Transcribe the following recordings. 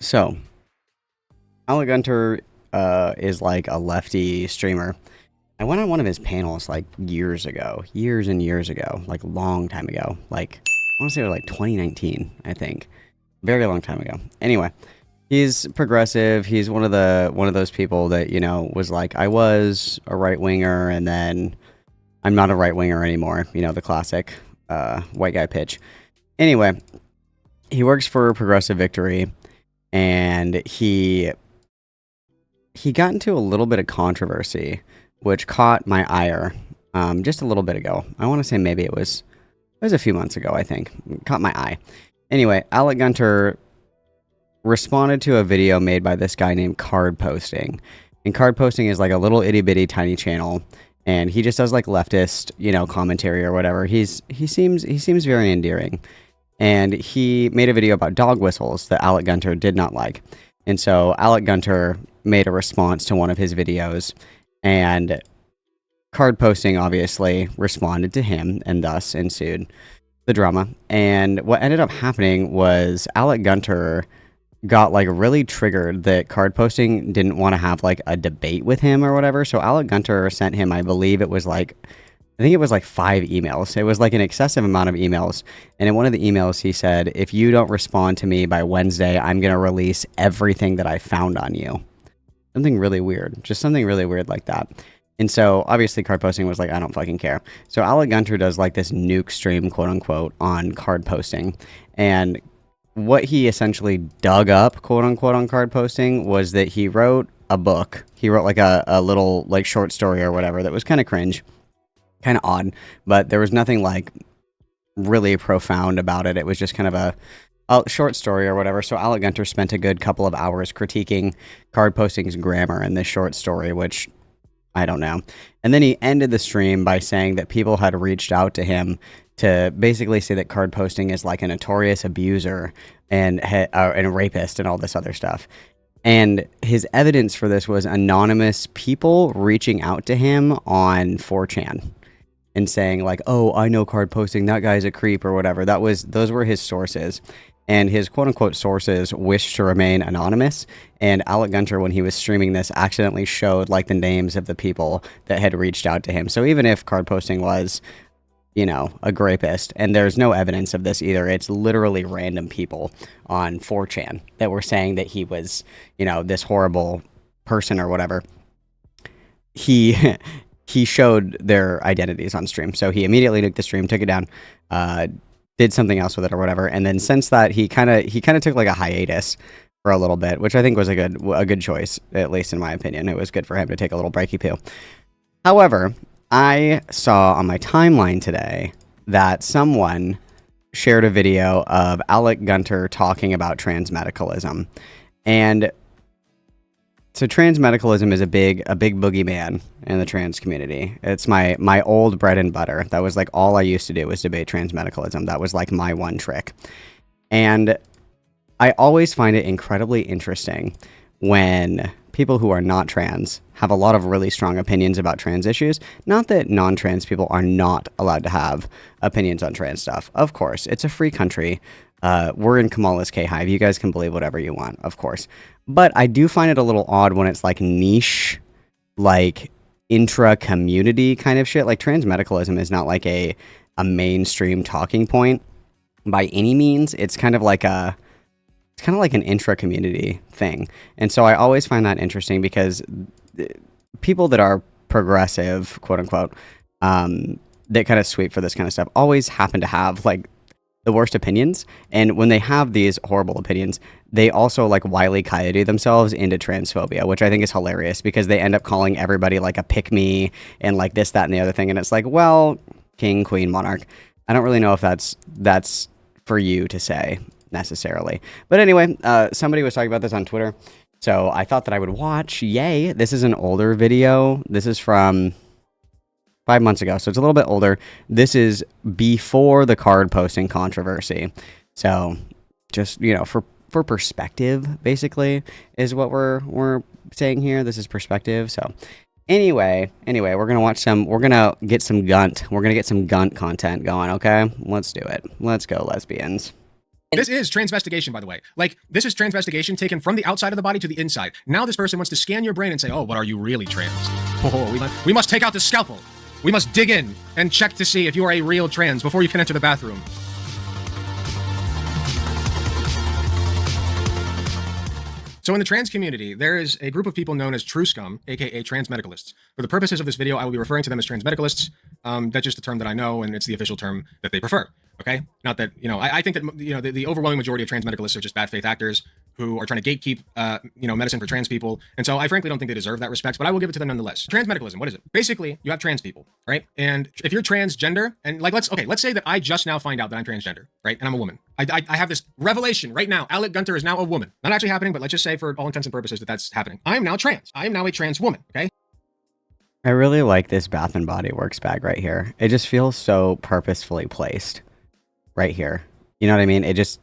So, Alec Gunter is like a lefty streamer. I went on one of his panels like years ago, years and years ago, like long time ago. Like, I want to say it was like 2019, I think. Very long time ago. Anyway, he's progressive. He's one of those people that, was like, I was a right winger and then I'm not a right winger anymore. The classic white guy pitch. Anyway, he works for Progressive Victory and he got into a little bit of controversy, which caught my ire just a little bit ago. I want to say maybe it was a few months ago, I think. Caught my eye. Anyway, Alec Gunter responded to a video made by this guy named Card Posting. And Card Posting is like a little itty bitty tiny channel. And he just does like leftist, commentary or whatever. He seems very endearing. And he made a video about dog whistles that Alec Gunter did not like. And so Alec Gunter made a response to one of his videos, and Card Posting obviously responded to him, and thus ensued the drama. And what ended up happening was Alec Gunter got like really triggered that Card Posting didn't want to have like a debate with him or whatever. So Alec Gunter sent him, I think it was like 5 emails. It was like an excessive amount of emails. And in one of the emails, he said, if you don't respond to me by Wednesday, I'm going to release everything that I found on you. Something really weird. Just something really weird like that. And so obviously Card Posting was like, I don't fucking care. So Alec Gunter does like this nuke stream, quote unquote, on Card Posting. And what he essentially dug up, quote unquote, on Card Posting was that he wrote a book. He wrote like a little like short story or whatever that was kind of cringe. Kind of odd, but there was nothing like really profound about it. It was just kind of a short story or whatever. So Alec Gunter spent a good couple of hours critiquing Card Posting's grammar in this short story, which I don't know. And then he ended the stream by saying that people had reached out to him to basically say that Card Posting is like a notorious abuser and a rapist and all this other stuff. And his evidence for this was anonymous people reaching out to him on 4chan. And saying like, oh, I know Card Posting, that guy's a creep or whatever. Those were his sources. And his quote unquote sources wished to remain anonymous. And Alec Gunter, when he was streaming this, accidentally showed like the names of the people that had reached out to him. So even if Card Posting was, a rapist, and there's no evidence of this either, it's literally random people on 4chan that were saying that he was, this horrible person or whatever. He showed their identities on stream. So he immediately nuked the stream, took it down, did something else with it or whatever. And then since that, he kind of took like a hiatus for a little bit, which I think was a good choice, at least in my opinion. It was good for him to take a little breaky poo. However, I saw on my timeline today that someone shared a video of Alec Gunter talking about transmedicalism. And so transmedicalism is a big boogeyman in the trans community. It's my old bread and butter. That was like all I used to do was debate transmedicalism. That was like my one trick. And I always find it incredibly interesting when people who are not trans have a lot of really strong opinions about trans issues. Not that non-trans people are not allowed to have opinions on trans stuff. Of course, it's a free country. We're in Kamala's K-Hive. You guys can believe whatever you want, of course. But I do find it a little odd when it's like niche, like intra-community kind of shit. Like transmedicalism is not like a mainstream talking point by any means. It's kind of like an intra-community thing. And so I always find that interesting because people that are progressive, quote unquote, that kind of sweep for this kind of stuff always happen to have like the worst opinions. And when they have these horrible opinions, they also like Wile E. Coyote themselves into transphobia, which I think is hilarious because they end up calling everybody like a pick me and like this, that, and the other thing. And it's like, well, king, queen, monarch. I don't really know if that's for you to say necessarily. But anyway, somebody was talking about this on Twitter. So I thought that I would watch. Yay. This is an older video. This is from 5 months ago, so it's a little bit older. This is before the Card Posting controversy. So just, for perspective, basically, is what we're saying here. This is perspective. So anyway, we're gonna get some Gunt content going, okay? Let's do it. Let's go, lesbians. This is transvestigation, by the way. Like, this is transvestigation taken from the outside of the body to the inside. Now this person wants to scan your brain and say, oh, but are you really trans? Oh, we must take out the scalpel. We must dig in and check to see if you are a real trans before you can enter the bathroom. So in the trans community, there is a group of people known as true scum, aka transmedicalists. For the purposes of this video, I will be referring to them as transmedicalists. That's just a term that I know, and it's the official term that they prefer. Okay? Not that, I think that, the overwhelming majority of transmedicalists are just bad faith actors who are trying to gatekeep, medicine for trans people. And so I frankly don't think they deserve that respect, but I will give it to them nonetheless. Transmedicalism, what is it? Basically, you have trans people, right? And if you're transgender, and let's say that I just now find out that I'm transgender, right? And I'm a woman. I have this revelation right now. Alec Gunter is now a woman. Not actually happening, but let's just say for all intents and purposes that that's happening. I am now trans. I am now a trans woman, okay? I really like this Bath and Body Works bag right here. It just feels so purposefully placed right here. You know what I mean? It's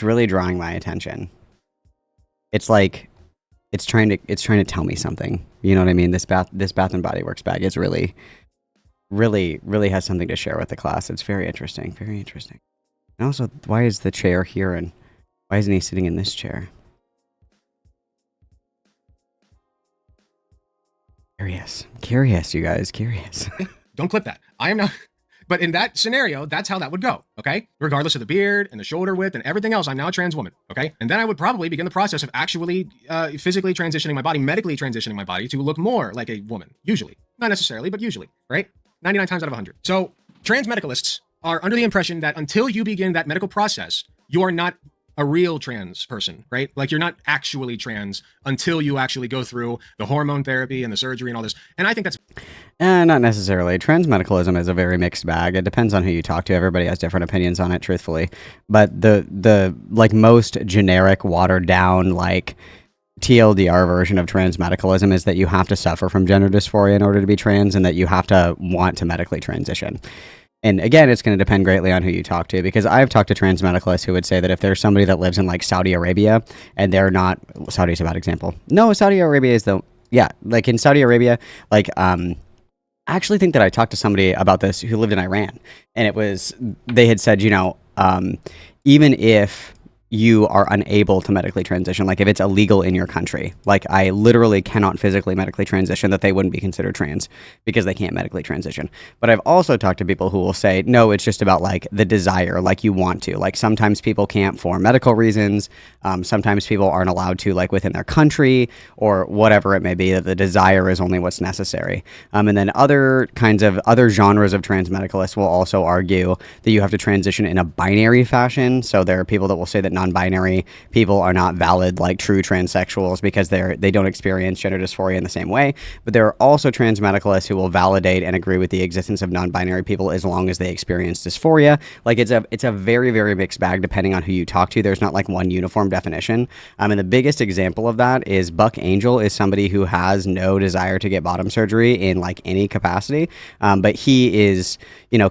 really drawing my attention. It's like it's trying to tell me something. You know what I mean? This Bath and Body Works bag is really has something to share with the class. It's very interesting. Very interesting. And also, why is the chair here and why isn't he sitting in this chair? Curious, you guys, curious. Don't clip that. I am not. But in that scenario, that's how that would go, okay? Regardless of the beard and the shoulder width and everything else, I'm now a trans woman, okay? And then I would probably begin the process of actually physically transitioning my body, medically transitioning my body to look more like a woman, usually. Not necessarily, but usually, right? 99 times out of 100. So transmedicalists are under the impression that until you begin that medical process, you are not a real trans person, right? Like you're not actually trans until you actually go through the hormone therapy and the surgery and all this. And I think that's... Not necessarily. Transmedicalism is a very mixed bag. It depends on who you talk to. Everybody has different opinions on it, truthfully. But the like most generic, watered down, like TLDR version of transmedicalism is that you have to suffer from gender dysphoria in order to be trans and that you have to want to medically transition. And again, it's going to depend greatly on who you talk to, because I've talked to transmedicalists who would say that if there's somebody that lives in like Saudi Arabia and they're not, Saudi's a bad example. No, Saudi Arabia is like in Saudi Arabia, like, I actually think that I talked to somebody about this who lived in Iran, and they had said, even if you are unable to medically transition, like if it's illegal in your country, like I literally cannot physically medically transition, that they wouldn't be considered trans because they can't medically transition. But I've also talked to people who will say, no, it's just about like the desire, like you want to, like sometimes people can't for medical reasons. Sometimes people aren't allowed to, like within their country or whatever it may be, that the desire is only what's necessary. And then other genres of transmedicalists will also argue that you have to transition in a binary fashion. So there are people that will say that non-binary people are not valid, like true transsexuals, because they don't experience gender dysphoria in the same way. But there are also transmedicalists who will validate and agree with the existence of non-binary people as long as they experience dysphoria. Like it's a very, very mixed bag depending on who you talk to. There's not like one uniform definition. And the biggest example of that is Buck Angel is somebody who has no desire to get bottom surgery in like any capacity. But he is,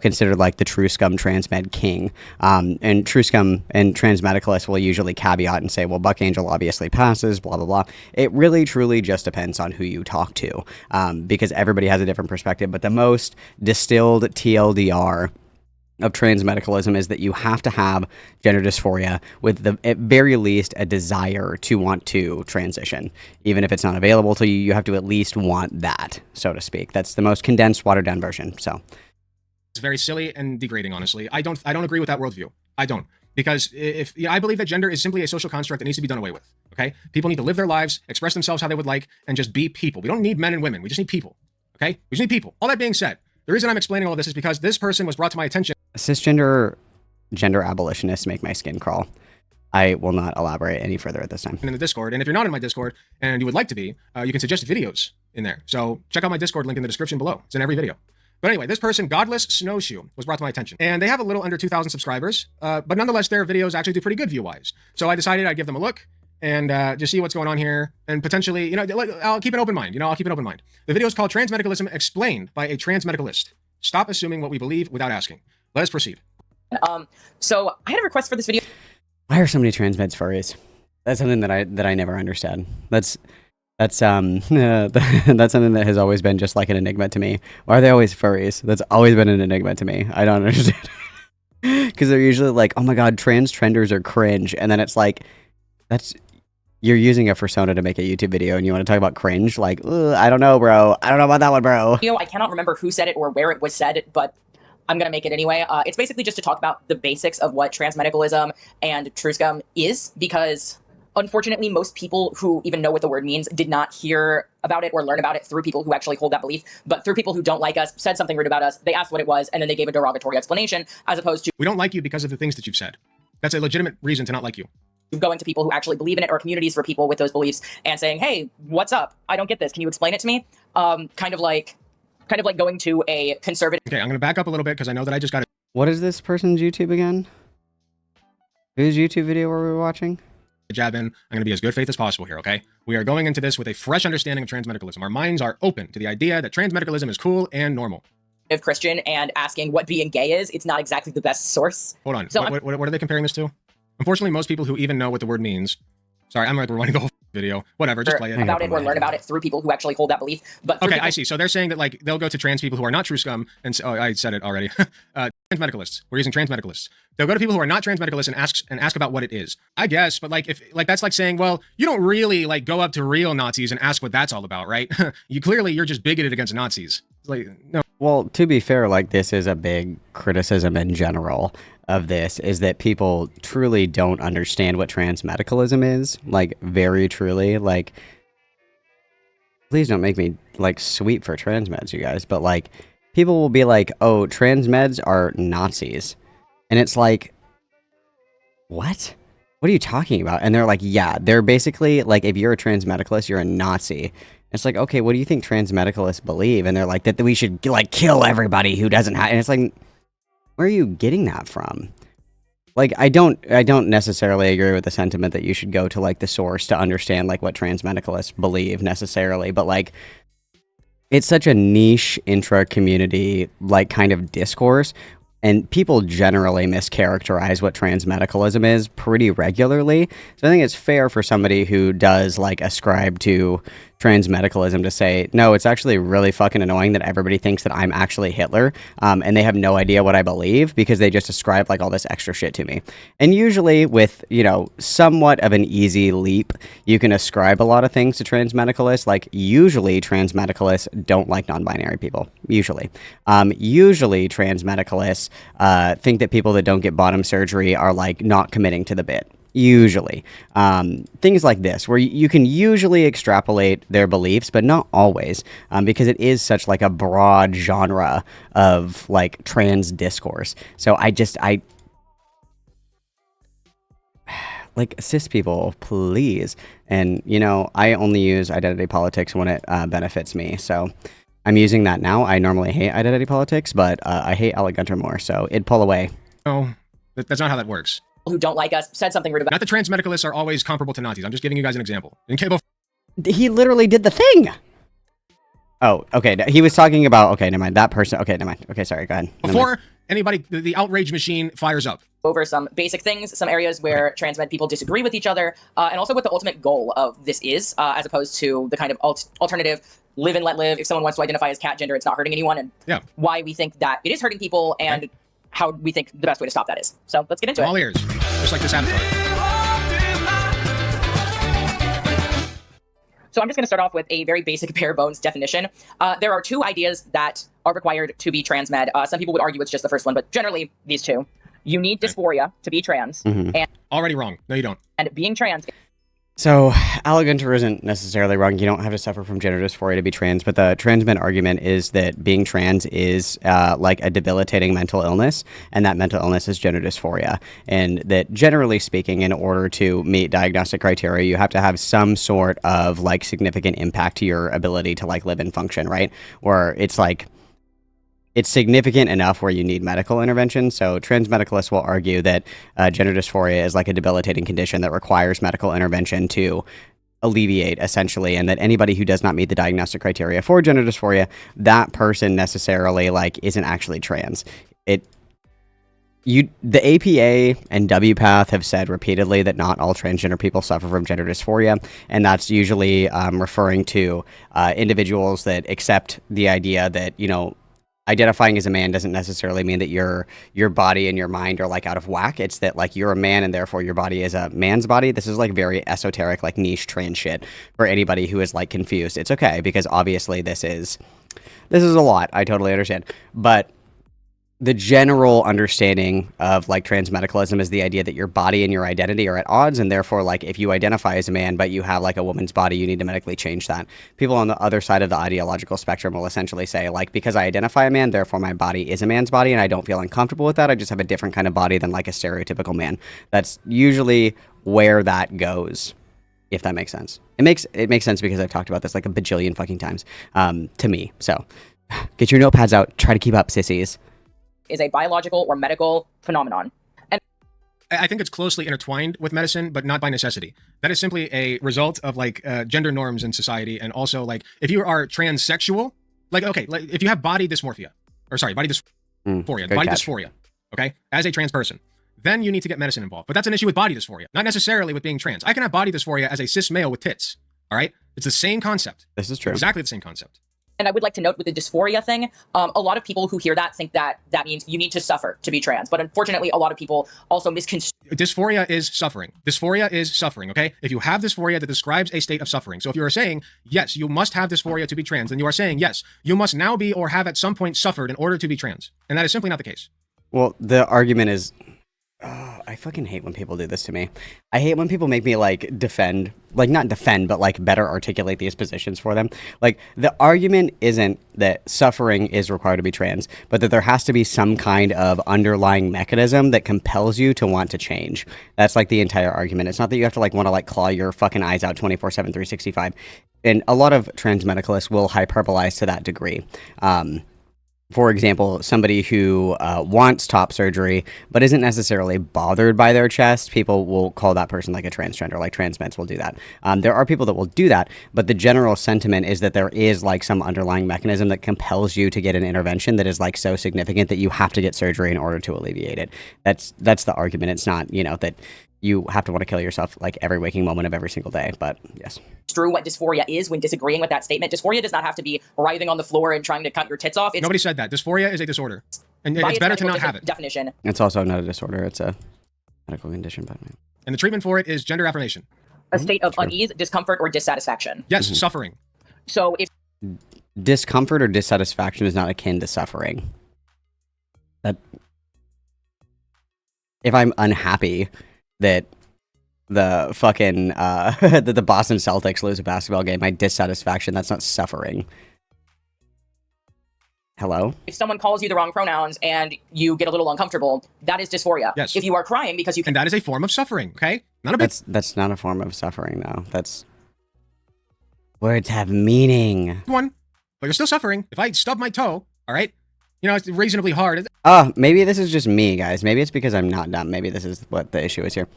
considered like the true scum transmed king. And true scum and transmedicalists will usually caveat and say, well, Buck Angel obviously passes, blah, blah, blah. It really, truly just depends on who you talk to, because everybody has a different perspective. But the most distilled TLDR of transmedicalism is that you have to have gender dysphoria with at very least a desire to want to transition. Even if it's not available to you, you have to at least want that, so to speak. That's the most condensed, watered down version. So it's very silly and degrading, honestly. I don't agree with that worldview. I don't. Because I believe that gender is simply a social construct that needs to be done away with, okay? People need to live their lives, express themselves how they would like, and just be people. We don't need men and women. We just need people, okay? We just need people. All that being said, the reason I'm explaining all of this is because this person was brought to my attention. Cisgender gender abolitionists make my skin crawl. I will not elaborate any further at this time. In the Discord, and if you're not in my Discord and you would like to be, you can suggest videos in there. So check out my Discord link in the description below. It's in every video. But anyway, this person, Godless Snowshoe, was brought to my attention. And they have a little under 2,000 subscribers, but nonetheless, their videos actually do pretty good view-wise. So I decided I'd give them a look and just see what's going on here. And potentially, I'll keep an open mind. I'll keep an open mind. The video is called Transmedicalism Explained by a Transmedicalist. Stop assuming what we believe without asking. Let us proceed. So I had a request for this video. Why are so many transmeds furries? That's something that I never understand. That's something that has always been just like an enigma to me. Why are they always furries? That's always been an enigma to me. I don't understand. Because they're usually like, oh my god, trans trenders are cringe. And then it's like, that's, you're using a persona to make a YouTube video and you want to talk about cringe? Like, I don't know, bro. I don't know about that one, bro. I cannot remember who said it or where it was said, but I'm going to make it anyway. It's basically just to talk about the basics of what transmedicalism and truscum is, because unfortunately, most people who even know what the word means did not hear about it or learn about it through people who actually hold that belief, but through people who don't like us, said something rude about us, they asked what it was, and then they gave a derogatory explanation, as opposed to We don't like you because of the things that you've said. That's a legitimate reason to not like you. going to people who actually believe in it, or communities for people with those beliefs, and saying, hey, what's up? I don't get this. Can you explain it to me? Kind of like going to a conservative. Okay, I'm going to back up a little bit because I know that I just got it. What is this person's YouTube again? Whose YouTube video were we watching? Jab in. I'm going to be as good faith as possible here, okay? We are going into this with a fresh understanding of transmedicalism. Our minds are open to the idea that transmedicalism is cool and normal. Christian and asking what being gay is. It's not exactly the best source. Hold on. So what are they comparing this to? Unfortunately, most people who even know what the word means. Sorry, I'm like rewinding the whole video. Whatever, just play it. About it or learn about it through people who actually hold that belief. But okay, I see. So they're saying that like they'll go to trans people who are not true scum and oh, I said it already. Transmedicalists. We're using transmedicalists. They'll go to people who are not transmedicalists and ask about what it is. I guess, but like if like that's like saying, well, you don't really like go up to real Nazis and ask what that's all about, right? You're just bigoted against Nazis. It's like no. Well, to be fair, like this is a big criticism in general of this, is that people truly don't understand what transmedicalism is. Like, very truly. Like, please don't make me like sweep for transmeds, you guys. But like, people will be like, oh, transmeds are Nazis. And it's like, what? What are you talking about? And they're like, yeah, they're basically like, if you're a transmedicalist, you're a Nazi. It's like, okay, what do you think transmedicalists believe? And they're like, that we should like kill everybody who doesn't have. And it's like, where are you getting that from? Like, I don't necessarily agree with the sentiment that you should go to like the source to understand like what transmedicalists believe necessarily, but like, it's such a niche intra-community like kind of discourse, and people generally mischaracterize what transmedicalism is pretty regularly. So I think it's fair for somebody who does like ascribe to transmedicalism to say, no, it's actually really fucking annoying that everybody thinks that I'm actually Hitler, and they have no idea what I believe because they just ascribe like all this extra shit to me. And usually with, you know, somewhat of an easy leap, you can ascribe a lot of things to transmedicalists. Like, usually transmedicalists don't like non-binary people. Usually transmedicalists think that people that don't get bottom surgery are like not committing to the bit. Usually. Things like this, where you can usually extrapolate their beliefs, but not always, because it is such like a broad genre of like trans discourse. So I like, cis people, please. And, you know, I only use identity politics when it benefits me. So I'm using that now. I normally hate identity politics, but I hate Alec Gunter more, so it'd pull away. No, that's not how that works. Who don't like us said something rude about. Not that transmedicalists are always comparable to Nazis. I'm just giving you guys an example. In cable. He literally did the thing. Oh, okay. He was talking about. Okay, never mind. That person. Okay, never mind. Okay, sorry. Go ahead. Before anybody, the outrage machine fires up. Over some basic things, some areas where transmed people disagree with each other, and also what the ultimate goal of this is, as opposed to the kind of alternative live and let live. If someone wants to identify as cat gender, it's not hurting anyone, and why we think that it is hurting people, and how we think the best way to stop that is. So let's get into it. All ears, just like this avatar. So I'm just going to start off with a very basic bare bones definition. There are two ideas that are required to be transmed. Some people would argue it's just the first one, but generally these two. You need dysphoria to be trans. And already wrong. No, you don't. And being trans. So Alec Gunter isn't necessarily wrong. You don't have to suffer from gender dysphoria to be trans, but the transmed argument is that being trans is like a debilitating mental illness, and that mental illness is gender dysphoria. And that generally speaking, in order to meet diagnostic criteria, you have to have some sort of like significant impact to your ability to like live and function, right? Or it's like, it's significant enough where you need medical intervention. So transmedicalists will argue that gender dysphoria is like a debilitating condition that requires medical intervention to alleviate, essentially, and that anybody who does not meet the diagnostic criteria for gender dysphoria, that person necessarily like isn't actually trans. The APA and WPATH have said repeatedly that not all transgender people suffer from gender dysphoria, and that's usually referring to individuals that accept the idea that, you know, identifying as a man doesn't necessarily mean that your body and your mind are like out of whack. It's that like you're a man and therefore your body is a man's body. This is like very esoteric, like niche trans shit for anybody who is like confused. It's okay because obviously this is a lot. I totally understand. But the general understanding of like transmedicalism is the idea that your body and your identity are at odds, and therefore like if you identify as a man but you have like a woman's body, you need to medically change that. People on the other side of the ideological spectrum will essentially say like, because I identify a man, therefore my body is a man's body and I don't feel uncomfortable with that. I just have a different kind of body than like a stereotypical man. That's usually where that goes, if that makes sense. It makes sense because I've talked about this like a bajillion fucking times to me. So get your notepads out, try to keep up, sissies. Is a biological or medical phenomenon. And I think it's closely intertwined with medicine, but not by necessity. That is simply a result of like gender norms in society, and also like if you are transsexual, like okay, like if you have body dysphoria, body dysphoria, okay, as a trans person, then you need to get medicine involved. But that's an issue with body dysphoria, not necessarily with being trans. I can have body dysphoria as a cis male with tits. All right, it's the same concept. This is true. Exactly the same concept. And I would like to note with the dysphoria thing, a lot of people who hear that think that that means you need to suffer to be trans. But unfortunately, a lot of people also misconstrue. Dysphoria is suffering. Dysphoria is suffering, okay? If you have dysphoria, that describes a state of suffering. So if you are saying, yes, you must have dysphoria to be trans, then you are saying, yes, you must now be or have at some point suffered in order to be trans. And that is simply not the case. Well, the argument is... I fucking hate when people do this to me. I hate when people make me like defend, like not defend, but like better articulate these positions for them. Like the argument isn't that suffering is required to be trans, but that there has to be some kind of underlying mechanism that compels you to want to change. That's like the entire argument. It's not that you have to like want to like claw your fucking eyes out 24/7, 365. And a lot of transmedicalists will hyperbolize to that degree. For example, somebody who wants top surgery but isn't necessarily bothered by their chest, people will call that person like a transgender, like transmeds will do that. There are people that will do that, but the general sentiment is that there is like some underlying mechanism that compels you to get an intervention that is like so significant that you have to get surgery in order to alleviate it. That's the argument. It's not, you know, that you have to want to kill yourself like every waking moment of every single day, but yes. True what dysphoria is when disagreeing with that statement. Dysphoria does not have to be writhing on the floor and trying to cut your tits off. Nobody said that. Dysphoria is a disorder, and it's better to not have it. Definition. It's also not a disorder. It's a medical condition, but and the treatment for it is gender affirmation. A state of unease, discomfort, or dissatisfaction. Yes, suffering. So if discomfort or dissatisfaction is not akin to suffering. That if I'm unhappy that the fucking that the Boston Celtics lose a basketball game, my dissatisfaction, that's not suffering. Hello? If someone calls you the wrong pronouns and you get a little uncomfortable, that is dysphoria. Yes. If you are crying because you and that is a form of suffering, okay? Not a big... That's not a form of suffering, though. That's... Words have meaning. One, but you're still suffering. If I stub my toe, all right? You know, it's reasonably hard. Maybe this is just me, guys. Maybe it's because I'm not dumb. Maybe this is what the issue is here.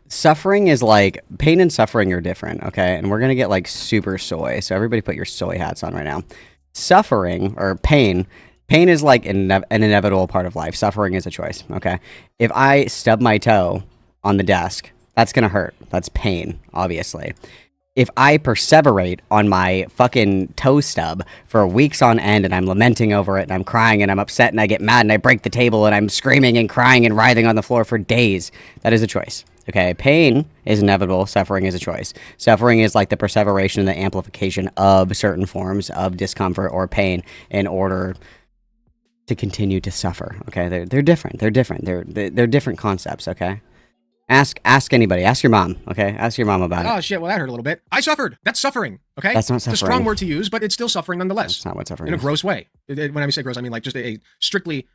Suffering is like... Pain and suffering are different, okay? And we're gonna get, like, super soy. So everybody put your soy hats on right now. Suffering, or pain is like an inevitable part of life. Suffering is a choice, okay? If I stub my toe on the desk, that's gonna hurt. That's pain, obviously. If I perseverate on my fucking toe stub for weeks on end and I'm lamenting over it and I'm crying and I'm upset and I get mad and I break the table and I'm screaming and crying and writhing on the floor for days, that is a choice. Okay, pain is inevitable. Suffering is a choice. Suffering is like the perseveration and the amplification of certain forms of discomfort or pain in order to continue to suffer. Okay, they're different. They're different. They're different concepts. Okay, ask anybody. Ask your mom. Okay, ask your mom about it. Oh shit! Well, that hurt a little bit. I suffered. That's suffering. Okay, that's not suffering. It's a strong word to use, but it's still suffering nonetheless. That's not what suffering in a is. gross way. When I say gross, I mean like just a strictly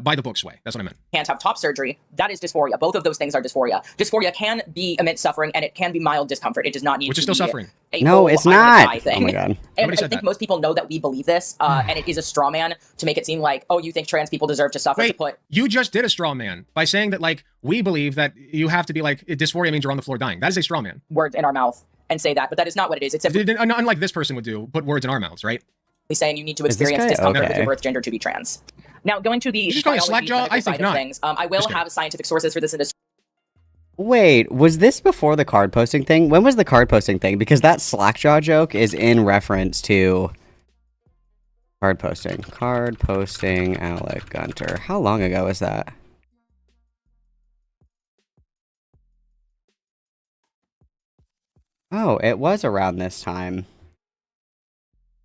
by the books way. That's what I meant. Can't have top surgery. That is dysphoria. Both of those things are dysphoria. Dysphoria can be immense suffering and it can be mild discomfort. It does not need which to is still be suffering. No, it's not. Oh my god. And I think most people know that we believe this, and it is a straw man to make it seem like, oh, you think trans people deserve to suffer. Wait, you just did a straw man by saying that like we believe that you have to be like dysphoria means you're on the floor dying. That is a straw man. Words in our mouth and say that, but that is not what it is. It's unlike this person would do, put words in our mouths, right? Saying you need to experience discomfort with your birth gender to be trans. Now, going to the slack jaw, I think not. Things, I will have scientific sources for this in this. Wait, was this before the card posting thing? When was the card posting thing? Because that slackjaw joke is in reference to Card posting. Card posting Alec Gunter. How long ago was that? Oh, it was around this time. It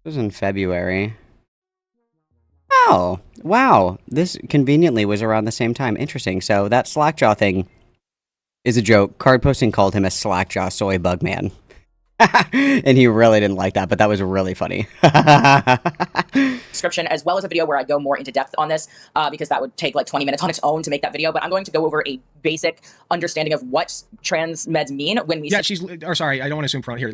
was in February. Oh, wow. This conveniently was around the same time. Interesting. So that Slackjaw thing is a joke. Card posting called him a Slackjaw soy bug man. And he really didn't like that, but that was really funny. Description, as well as a video where I go more into depth on this, because that would take like 20 minutes on its own to make that video. But I'm going to go over a basic understanding of what trans meds mean when we. Yeah, sorry, I don't want to assume front here.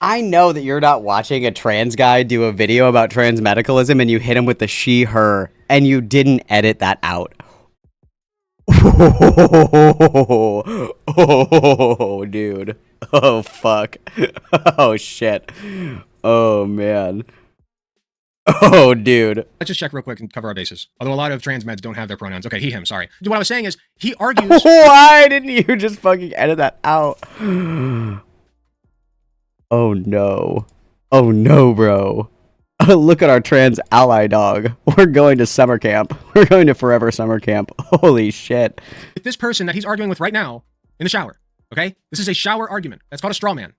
I know that you're not watching a trans guy do a video about transmedicalism and you hit him with the she, her, and you didn't edit that out. Oh, dude. Oh, fuck. Oh, shit. Oh, man. Oh, dude. Let's just check real quick and cover our bases. Although a lot of trans meds don't have their pronouns. Okay, he, him, sorry. What I was saying is, he argues... Why didn't you just fucking edit that out? Oh, no. Oh, no, bro. Look at our trans ally dog. We're going to summer camp. We're going to forever summer camp. Holy shit. This person that he's arguing with right now in the shower, okay? This is a shower argument. That's called a straw man.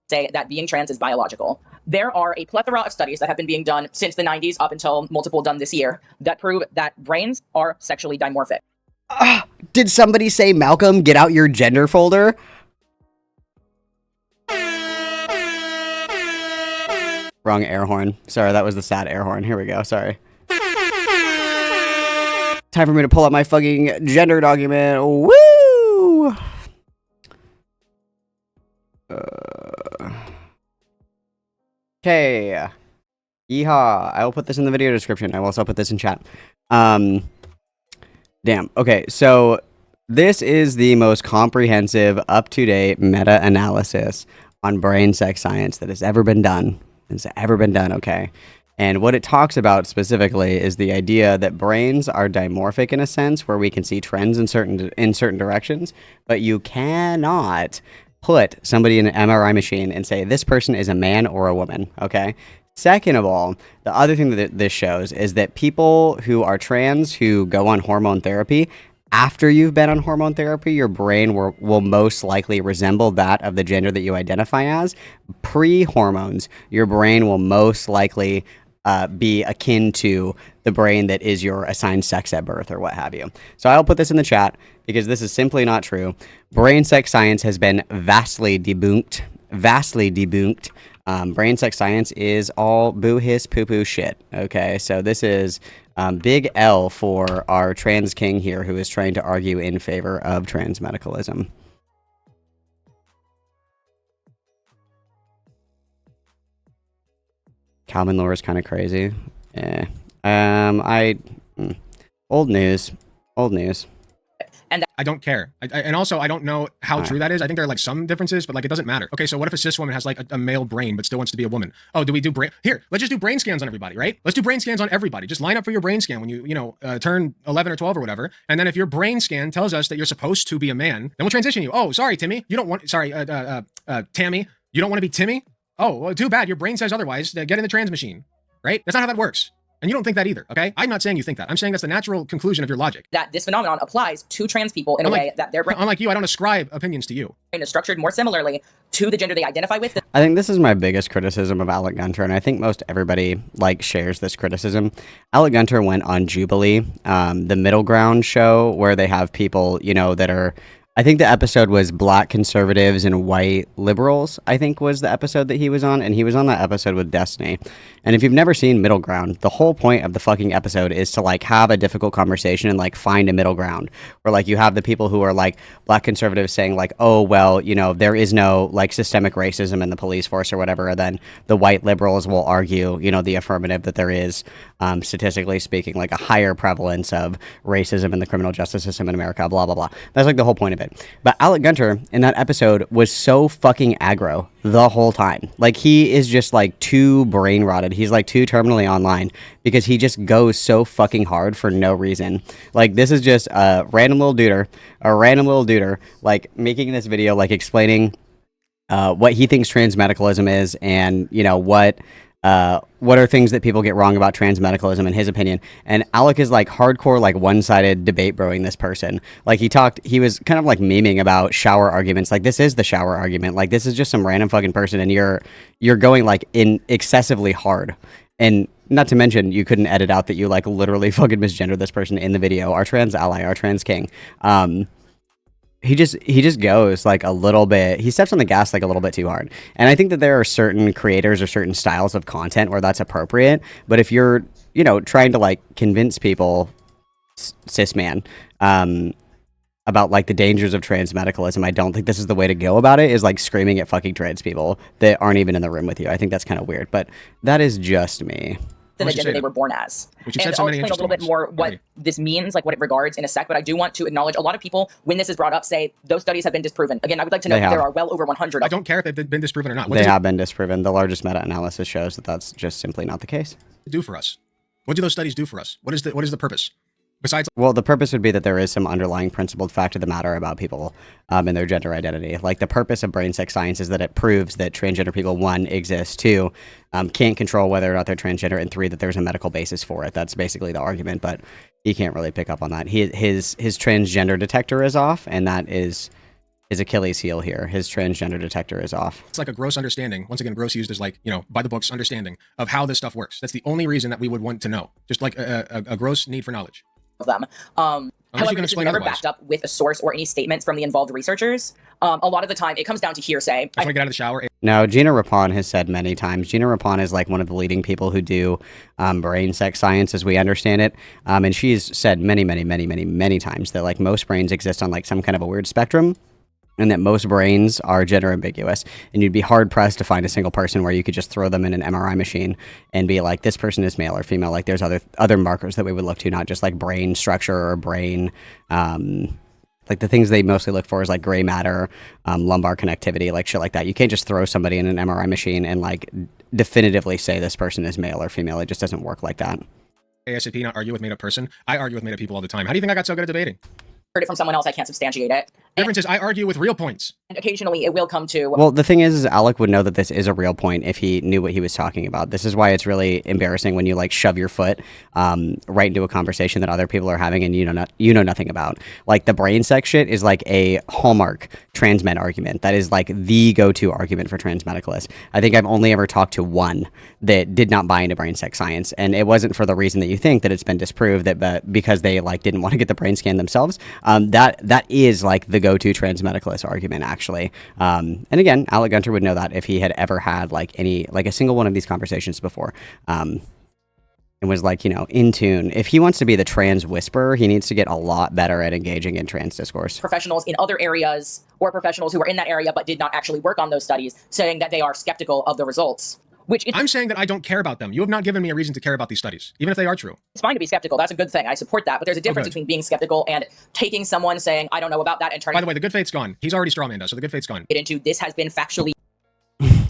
Say that being trans is biological. There are a plethora of studies that have been being done since the 90s up until multiple done this year that prove that brains are sexually dimorphic. Did somebody say, Malcolm, get out your gender folder? Wrong air horn. Sorry, that was the sad air horn. Here we go. Sorry. Time for me to pull up my fucking gender document. Woo! Okay. Yeehaw. I will put this in the video description. I will also put this in chat. Damn. Okay, so this is the most comprehensive, up-to-date meta-analysis on brain sex science that has ever been done. Okay? And what it talks about specifically is the idea that brains are dimorphic in a sense, where we can see trends in certain directions, but you cannot put somebody in an MRI machine and say this person is a man or a woman, okay? Second of all, the other thing that this shows is that people who are trans who go on hormone therapy, after you've been on hormone therapy, your brain will most likely resemble that of the gender that you identify as. Pre-hormones, your brain will most likely be akin to the brain that is your assigned sex at birth or what have you. So I'll put this in the chat because this is simply not true. Brain sex science has been vastly debunked. Brain sex science is all boo hiss poo poo shit. Okay, so this is big L for our trans king here who is trying to argue in favor of transmedicalism. Calvin lore is kind of crazy. Yeah. Old news. I don't care. And also, I don't know how true that is. I think there are like some differences, but like it doesn't matter. Okay, so what if a cis woman has like a male brain but still wants to be a woman? Oh, do we do brain? Here, let's just do brain scans on everybody, right? Let's do brain scans on everybody. Just line up for your brain scan when you turn 11 or 12 or whatever. And then if your brain scan tells us that you're supposed to be a man, then we'll transition you. Oh, sorry, Timmy. You don't want, sorry, Tammy. You don't want to be Timmy? Oh, well, too bad. Your brain says otherwise. Get in the trans machine, right? That's not how that works. And you don't think that either, okay? I'm not saying you think that. I'm saying that's the natural conclusion of your logic. That this phenomenon applies to trans people in a way that their brain unlike you, I don't ascribe opinions to you. is structured more similarly to the gender they identify with. I think this is my biggest criticism of Alec Gunter, and I think most everybody shares this criticism. Alec Gunter went on Jubilee, the Middle Ground show, where they have people, that are... I think the episode was Black conservatives and white liberals, I think was the episode that he was on, and he was on that episode with Destiny. And if you've never seen Middle Ground, the whole point of the fucking episode is to have a difficult conversation and find a middle ground, where you have the people who are Black conservatives saying oh, well, there is no systemic racism in the police force or whatever, and then the white liberals will argue, the affirmative, that there is, statistically speaking, a higher prevalence of racism in the criminal justice system in America, blah, blah, blah. That's the whole point of it. But Alec Gunter in that episode was so fucking aggro the whole time. He is just too brain rotted. He's too terminally online because he just goes so fucking hard for no reason. This is just a random little duder, making this video, explaining what he thinks transmedicalism is and, what what are things that people get wrong about transmedicalism in his opinion. And Alec is like hardcore, like one-sided debate broing this person. Like he was kind of like memeing about shower arguments. Like this is the shower argument. Like this is just some random fucking person, and you're going like in excessively hard. And not to mention, you couldn't edit out that you like literally fucking misgendered this person in the video. Our trans ally, our trans king. He just goes like a little bit, he steps on the gas like a little bit too hard. And I think that there are certain creators or certain styles of content where that's appropriate. But if you're, you know, trying to like convince people, cis man, about like the dangers of transmedicalism, I don't think this is the way to go about it, is like screaming at fucking trans people that aren't even in the room with you. I think that's kind of weird, but that is just me. Than the gender they were born as. And I'll explain a little bit more what this means, like what it regards in a sec, but I do want to acknowledge a lot of people, when this is brought up, say those studies have been disproven. Again, I would like to note that there are well over 100. I don't care if they've been disproven or not. They have been disproven. The largest meta-analysis shows that that's just simply not the case. Do for us? What do those studies do for us? What is the purpose? Besides, well, the purpose would be that there is some underlying principled fact of the matter about people and their gender identity. Like the purpose of brain sex science is that it proves that transgender people, 1, exist, 2, can't control whether or not they're transgender, and 3, that there's a medical basis for it. That's basically the argument, but he can't really pick up on that. His transgender detector is off, and that is his Achilles heel here. His transgender detector is off. It's like a gross understanding. Once again, gross used as like, you know, by the books understanding of how this stuff works. That's the only reason that we would want to know. Just like a gross need for knowledge. Of them. However, this is never backed up with a source or any statements from the involved researchers. A lot of the time, it comes down to hearsay. I just want to get out of the shower. No, Gina Rapon has said many times. Gina Rapon is like one of the leading people who do brain sex science as we understand it. And she's said many times that like most brains exist on like some kind of a weird spectrum, and that most brains are gender ambiguous, and you'd be hard pressed to find a single person where you could just throw them in an MRI machine and be like, this person is male or female. Like there's other markers that we would look to, not just like brain structure or brain, like the things they mostly look for is like gray matter, lumbar connectivity, like shit like that. You can't just throw somebody in an MRI machine and like definitively say this person is male or female. It just doesn't work like that. ASAP, not argue with made up person. I argue with made up people all the time. How do you think I got so good at debating? Heard it from someone else, I can't substantiate it. The difference is I argue with real points. And occasionally it will come to... Well, the thing is Alec would know that this is a real point if he knew what he was talking about. This is why it's really embarrassing when you like shove your foot right into a conversation that other people are having and you know nothing about. Like the brain sex shit is like a hallmark transmed argument. That is like the go-to argument for transmedicalists. I think I've only ever talked to one that did not buy into brain sex science, and it wasn't for the reason that you think, that it's been disproved, that because they like didn't want to get the brain scan themselves. That is like the go-to transmedicalist argument, actually. And again, Alec Gunter would know that if he had ever had like a single one of these conversations before, and was like, you know, in tune. If he wants to be the trans whisperer, he needs to get a lot better at engaging in trans discourse. Professionals in other areas, or professionals who were in that area but did not actually work on those studies, saying that they are skeptical of the results. I'm saying that I don't care about them. You have not given me a reason to care about these studies, even if they are true. It's fine to be skeptical. That's a good thing. I support that. But there's a difference between being skeptical and taking someone saying, I don't know about that, and turning... By the way, the good faith's gone. He's already strawmanned us, so the good faith's gone. ...get into this has been factually...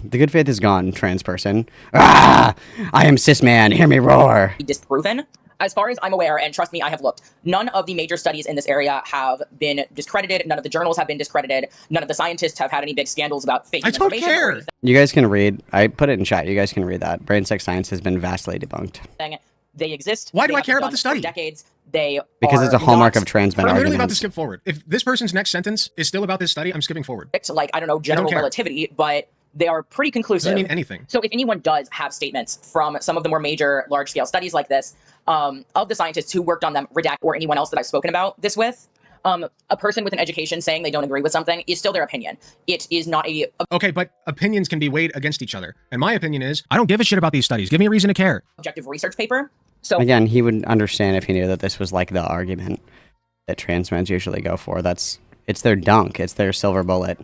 The good faith is gone, trans person. Ah! I am cis man, hear me roar! ...disproven. As far as I'm aware, and trust me, I have looked, none of the major studies in this area have been discredited. None of the journals have been discredited. None of the scientists have had any big scandals about fake information. I don't care. You guys can read. I put it in chat. You guys can read that. Brain sex science has been vastly debunked. They exist. Why do I care about the study? Decades. Because it's a hallmark of trans men. I'm literally about to skip forward. If this person's next sentence is still about this study, I'm skipping forward. Like, I don't know, general relativity, but they are pretty conclusive. Doesn't mean anything. So if anyone does have statements from some of the more major large-scale studies like this, of the scientists who worked on them, redact, or anyone else that I've spoken about this with, a person with an education saying they don't agree with something is still their opinion. It is not a... Okay, but opinions can be weighed against each other. And my opinion is, I don't give a shit about these studies. Give me a reason to care. ...objective research paper. So again, he would understand if he knew that this was like the argument that trans men usually go for. It's their dunk. It's their silver bullet.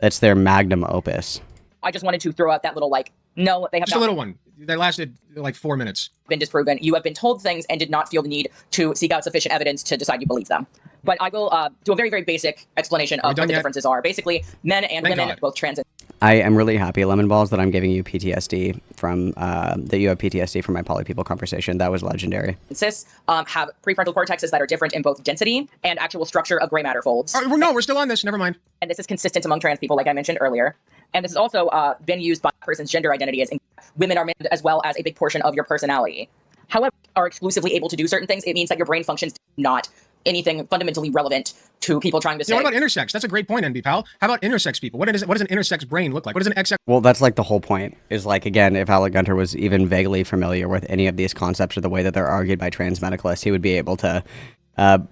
It's their magnum opus. I just wanted to throw out that little, like, no, they have just a little one. They lasted like 4 minutes. Been disproven. You have been told things and did not feel the need to seek out sufficient evidence to decide you believe them. But I will do a very, very basic explanation of what the differences are. Basically, men and women, both trans and... I am really happy, Lemon Balls, that I'm giving you PTSD from that you have PTSD from my poly people conversation. That was legendary. Cis have prefrontal cortexes that are different in both density and actual structure of gray matter folds. No, we're still on this. Never mind. And this is consistent among trans people, like I mentioned earlier. And this has also been used by a person's gender identity as women are made as well as a big portion of your personality. However, are exclusively able to do certain things. It means that your brain functions not anything fundamentally relevant to people trying to say. What about intersex? That's a great point, NB pal. How about intersex people? What does an intersex brain look like? What does an XX? Well, that's like the whole point. Is like, again, if Alec Gunter was even vaguely familiar with any of these concepts or the way that they're argued by transmedicalists, he would be able to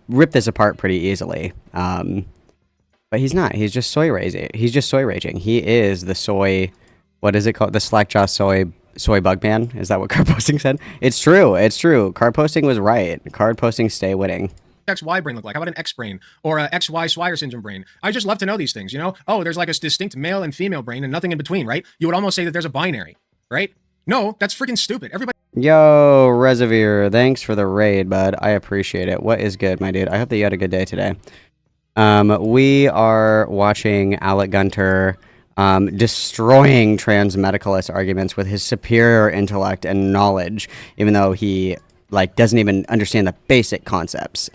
rip this apart pretty easily. But he's not. He's just soy raging. He's just soy raging. He is the soy. What is it called? The slackjaw soy bug man. Is that what card posting said? It's true. It's true. Card posting was right. Card posting stay winning. XY brain look like? How about an X brain or a XY Swire syndrome brain? I just love to know these things, you know? Oh, there's like a distinct male and female brain and nothing in between, right? You would almost say that there's a binary, right? No, that's freaking stupid. Everybody. Yo, Reservoir, thanks for the raid, bud. I appreciate it. What is good, my dude? I hope that you had a good day today. We are watching Alec Gunter destroying transmedicalist arguments with his superior intellect and knowledge, even though he doesn't even understand the basic concepts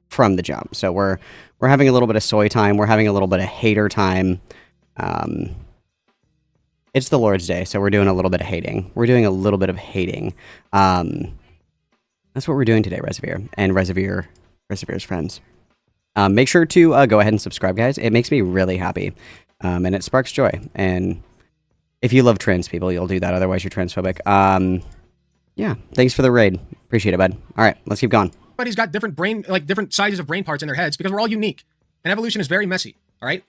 from the jump. So we're having a little bit of soy time. We're having a little bit of hater time. It's the Lord's Day, so we're doing a little bit of hating. We're doing a little bit of hating. That's what we're doing today, Reservoir and Reservoir's friends. Make sure to go ahead and subscribe, guys. It makes me really happy, and it sparks joy. And if you love trans people, you'll do that. Otherwise, you're transphobic. Yeah, thanks for the raid. Appreciate it, bud. All right, let's keep going. Everybody's got different different sizes of brain parts in their heads because we're all unique. And evolution is very messy, all right?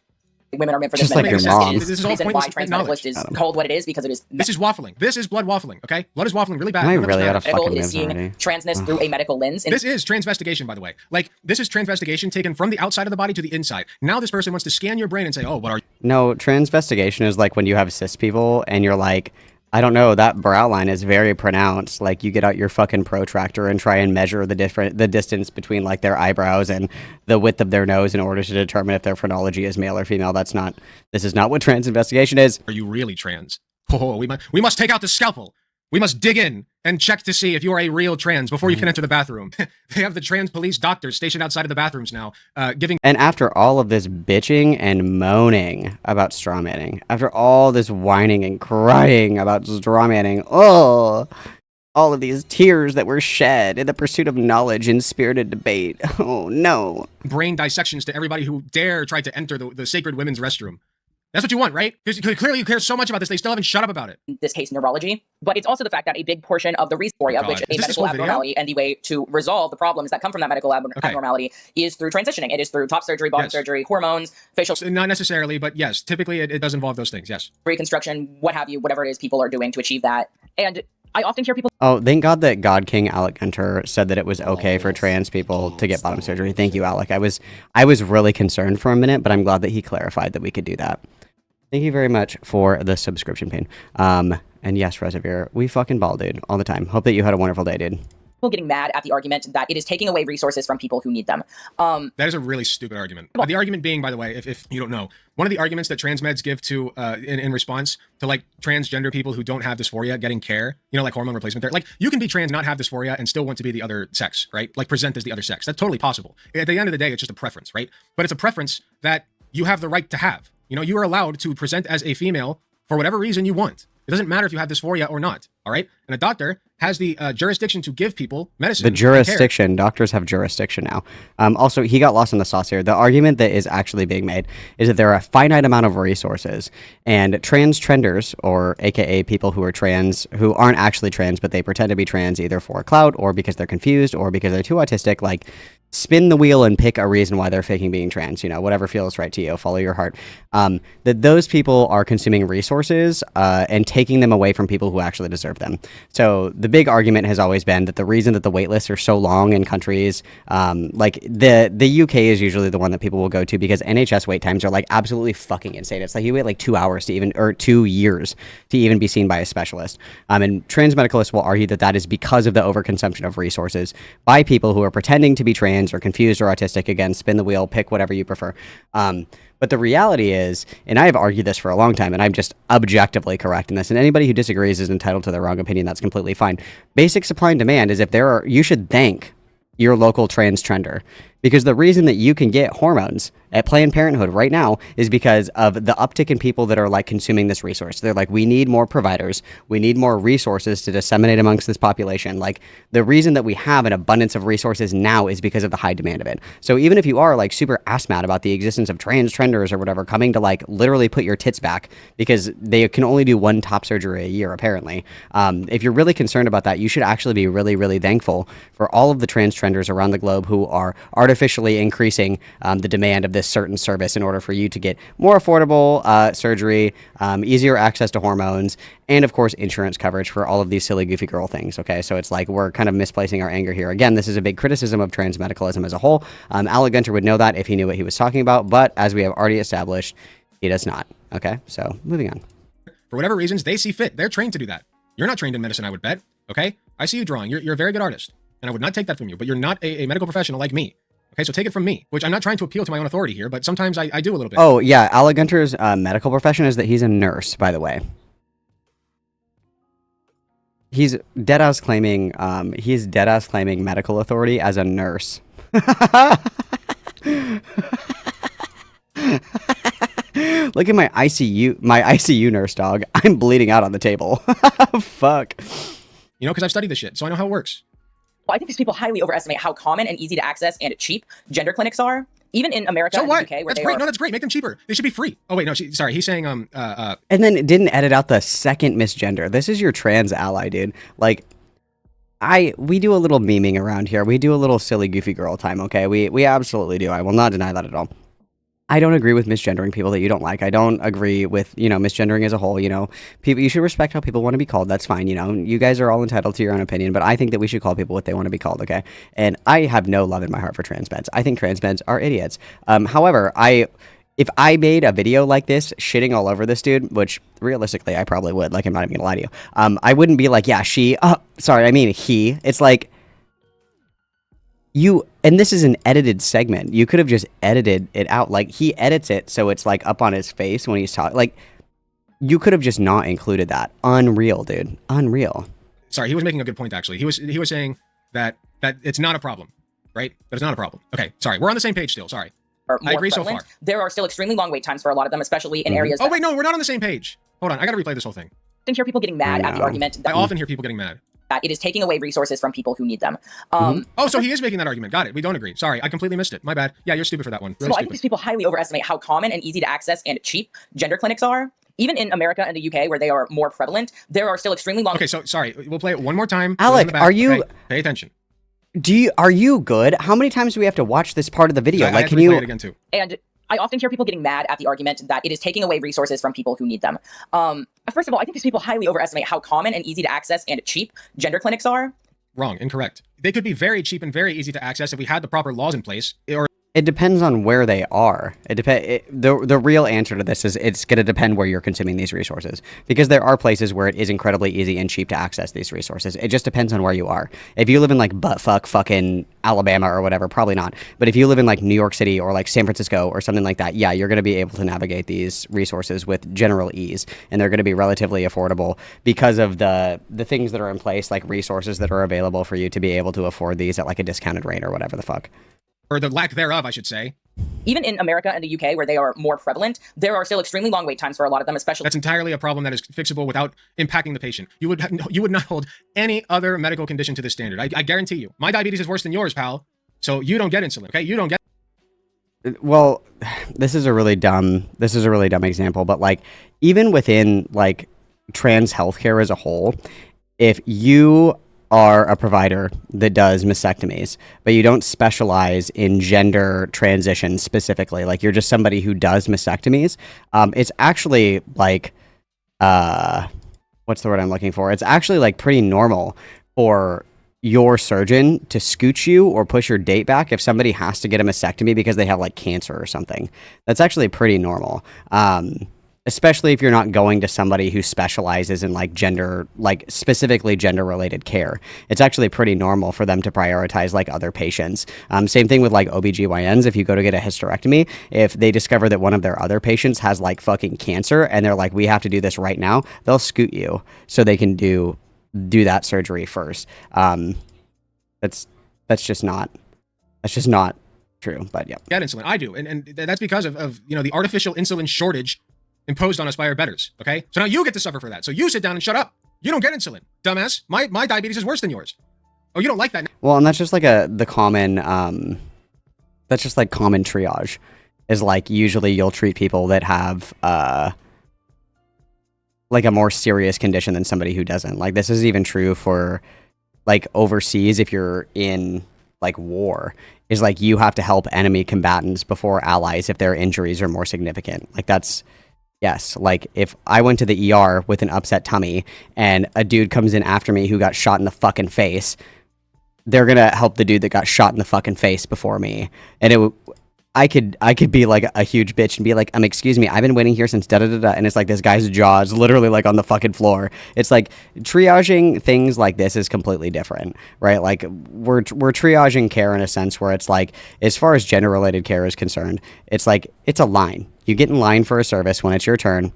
Women are meant for this. Just like your mom. This is all pointless why transmedicalist is called what it is because it is. This is waffling. This is blood waffling, okay? Blood is waffling really bad. Am I really out of fucking is seeing already? transness through a medical lens. This is transvestigation, by the way. Like, this is transvestigation taken from the outside of the body to the inside. Now this person wants to scan your brain and say, oh, what are you? No, transvestigation is like when you have cis people and you're like, I don't know, that brow line is very pronounced. Like, you get out your fucking protractor and try and measure the distance between like their eyebrows and the width of their nose in order to determine if their phrenology is male or female. This is not what trans investigation is. Are you really trans? Oh, we must take out the scalpel. We must dig in and check to see if you are a real trans before you can enter the bathroom. They have the trans police doctors stationed outside of the bathrooms now, giving. And after all of this bitching and moaning about strawmanning, after all this whining and crying about strawmanning, oh, all of these tears that were shed in the pursuit of knowledge and spirited debate. Oh, no. Brain dissections to everybody who dare try to enter the sacred women's restroom. That's what you want, right? Because clearly you care so much about this, they still haven't shut up about it. In this case, neurology. But it's also the fact that a big portion of the dysphoria, which is a medical abnormality, and the way to resolve the problems that come from that medical abnormality is through transitioning. It is through top surgery, bottom surgery, hormones, facial. Not necessarily, but yes, typically it does involve those things, yes. Reconstruction, what have you, whatever it is people are doing to achieve that. And I often hear people. Oh, thank God that God King Alec Gunter said that it was okay for trans people to get bottom surgery. Thank you, Alec. I was really concerned for a minute, but I'm glad that he clarified that we could do that. Thank you very much for the subscription pin. And yes, Reservoir, we fucking ball, dude, all the time. Hope that you had a wonderful day, dude. People getting mad at the argument that it is taking away resources from people who need them. That is a really stupid argument. The argument being, by the way, if you don't know, one of the arguments that transmeds give to in response to like transgender people who don't have dysphoria getting care, you know, like hormone replacement therapy. Like, you can be trans, not have dysphoria, and still want to be the other sex, right? Like, present as the other sex. That's totally possible. At the end of the day, it's just a preference, right? But it's a preference that you have the right to have. You know, you are allowed to present as a female for whatever reason you want. It doesn't matter if you have dysphoria or not, all right? And a doctor has the jurisdiction to give people medicine. The jurisdiction. Doctors have jurisdiction now. Also, he got lost in the sauce here. The argument that is actually being made is that there are a finite amount of resources, and trans trenders, or AKA people who are trans, who aren't actually trans, but they pretend to be trans either for clout or because they're confused or because they're too autistic, like, spin the wheel and pick a reason why they're faking being trans, you know, whatever feels right to you, follow your heart. That those people are consuming resources and taking them away from people who actually deserve them. So the big argument has always been that the reason that the wait lists are so long in countries, like the UK is usually the one that people will go to because NHS wait times are like absolutely fucking insane. It's like you wait like 2 hours to even, or 2 years to even be seen by a specialist. And transmedicalists will argue that that is because of the overconsumption of resources by people who are pretending to be trans or confused or autistic. Again, spin the wheel, pick whatever you prefer. But the reality is, and I have argued this for a long time, and I'm just objectively correct in this, and anybody who disagrees is entitled to their wrong opinion. That's completely fine. Basic supply and demand is you should thank your local trans trender, because the reason that you can get hormones at Planned Parenthood right now is because of the uptick in people that are like consuming this resource. They're like, we need more providers, we need more resources to disseminate amongst this population. Like, the reason that we have an abundance of resources now is because of the high demand of it. So even if you are like super ass mad about the existence of trans trenders or whatever coming to like literally put your tits back because they can only do one top surgery a year apparently, if you're really concerned about that, you should actually be really, really thankful for all of the trans trenders around the globe who are artificially increasing the demand of this certain service in order for you to get more affordable surgery, easier access to hormones, and of course insurance coverage for all of these silly goofy girl things. Okay, so it's like we're kind of misplacing our anger here. Again, this is a big criticism of transmedicalism as a whole. Alec Gunter would know that if he knew what he was talking about, but as we have already established, he does not. Okay, so moving on. For whatever reasons they see fit, they're trained to do that. You're not trained in medicine, I would bet. Okay, I see you drawing. You're a very good artist, and I would not take that from you. But you're not a medical professional like me. Okay, so take it from me, which I'm not trying to appeal to my own authority here, but sometimes I do a little bit. Oh, yeah, Alec Gunter's medical profession is that he's a nurse, by the way. He's deadass claiming medical authority as a nurse. Look at my ICU nurse, dog. I'm bleeding out on the table. Fuck. You know, because I've studied this shit, so I know how it works. Well, I think these people highly overestimate how common and easy to access and cheap gender clinics are. Even in America and the UK, where that's they great. are... No, that's great. Make them cheaper. They should be free. Oh wait, no. Sorry, he's saying And then it didn't edit out the second misgender. This is your trans ally, dude. Like, we do a little memeing around here. We do a little silly goofy girl time. Okay, we absolutely do. I will not deny that at all. I don't agree with misgendering people that you don't like. I don't agree with, misgendering as a whole. People, you should respect how people want to be called. That's fine. You guys are all entitled to your own opinion, but I think that we should call people what they want to be called. Okay. And I have no love in my heart for trans meds. I think trans meds are idiots. However, if I made a video like this shitting all over this dude, which realistically I probably would, like, I'm not even gonna lie to you. I wouldn't be like, yeah, he. It's like, and this is an edited segment. You could have just edited it out. Like, he edits it so it's like up on his face when he's talking. Like, you could have just not included that. Unreal, dude. Unreal. Sorry, he was making a good point actually. He was saying that it's not a problem, right? But it's not a problem. Okay, sorry. We're on the same page still. Sorry. I agree so far. There are still extremely long wait times for a lot of them, especially in areas. Oh wait, no, we're not on the same page. Hold on, I gotta replay this whole thing. I hear people getting mad at the argument. I often hear people getting mad. That it is taking away resources from people who need them. Oh, so he is making that argument. Got it. We don't agree. Sorry, I completely missed it. My bad. Yeah, you're stupid for that one. Really I think these people highly overestimate how common and easy to access and cheap gender clinics are. Even in America and the UK, where they are more prevalent, there are still extremely long. Okay, so sorry. We'll play it one more time. Alec, are you? Okay, pay attention. Are you good? How many times do we have to watch this part of the video? Like, can you play it again too? And I often hear people getting mad at the argument that it is taking away resources from people who need them. First of all, I think these people highly overestimate how common and easy to access and cheap gender clinics are. Wrong, incorrect. They could be very cheap and very easy to access if we had the proper laws in place. It depends on where they are. The real answer to this is it's going to depend where you're consuming these resources, because there are places where it is incredibly easy and cheap to access these resources. It just depends on where you are. If you live in like fucking Alabama or whatever, probably not. But if you live in like New York City or like San Francisco or something like that, yeah, you're going to be able to navigate these resources with general ease, and they're going to be relatively affordable because of the things that are in place, like resources that are available for you to be able to afford these at like a discounted rate or whatever the fuck. Or the lack thereof, I should say. Even in America and the UK, where they are more prevalent, there are still extremely long wait times for a lot of them, especially. That's entirely a problem that is fixable without impacting the patient. You would not hold any other medical condition to this standard. I guarantee you. My diabetes is worse than yours, pal. So you don't get insulin, okay? You don't get. Well, this is a really dumb example, but like, even within like trans healthcare as a whole, if you are a provider that does mastectomies, but you don't specialize in gender transition specifically, like you're just somebody who does mastectomies, it's actually like, what's the word I'm looking for? It's actually like pretty normal for your surgeon to scoot you or push your date back if somebody has to get a mastectomy because they have like cancer or something. That's actually pretty normal. especially if you're not going to somebody who specializes in like gender, like specifically gender related care. It's actually pretty normal for them to prioritize like other patients. Same thing with like OBGYNs. If you go to get a hysterectomy, if they discover that one of their other patients has like fucking cancer and they're like, we have to do this right now, they'll scoot you so they can do that surgery first. That's just not true. But yeah, get insulin. I do, and that's because of the artificial insulin shortage imposed on us by our betters. Okay, so now you get to suffer for that. So you sit down and shut up. You don't get insulin, dumbass. My diabetes is worse than yours. Oh, you don't like that? Well, and that's just like the common that's just like common triage is like usually you'll treat people that have like a more serious condition than somebody who doesn't. Like this is even true for like overseas if you're in like war, is like you have to help enemy combatants before allies if their injuries are more significant. Like that's, yes, like if I went to the ER with an upset tummy and a dude comes in after me who got shot in the fucking face, they're gonna help the dude that got shot in the fucking face before me. And I could be like a huge bitch and be like, excuse me, I've been waiting here since da-da-da-da, and it's like this guy's jaw is literally like on the fucking floor. It's like triaging things like this is completely different, right? Like we're triaging care in a sense where it's like, as far as gender-related care is concerned, it's like, it's a line. You get in line for a service when it's your turn,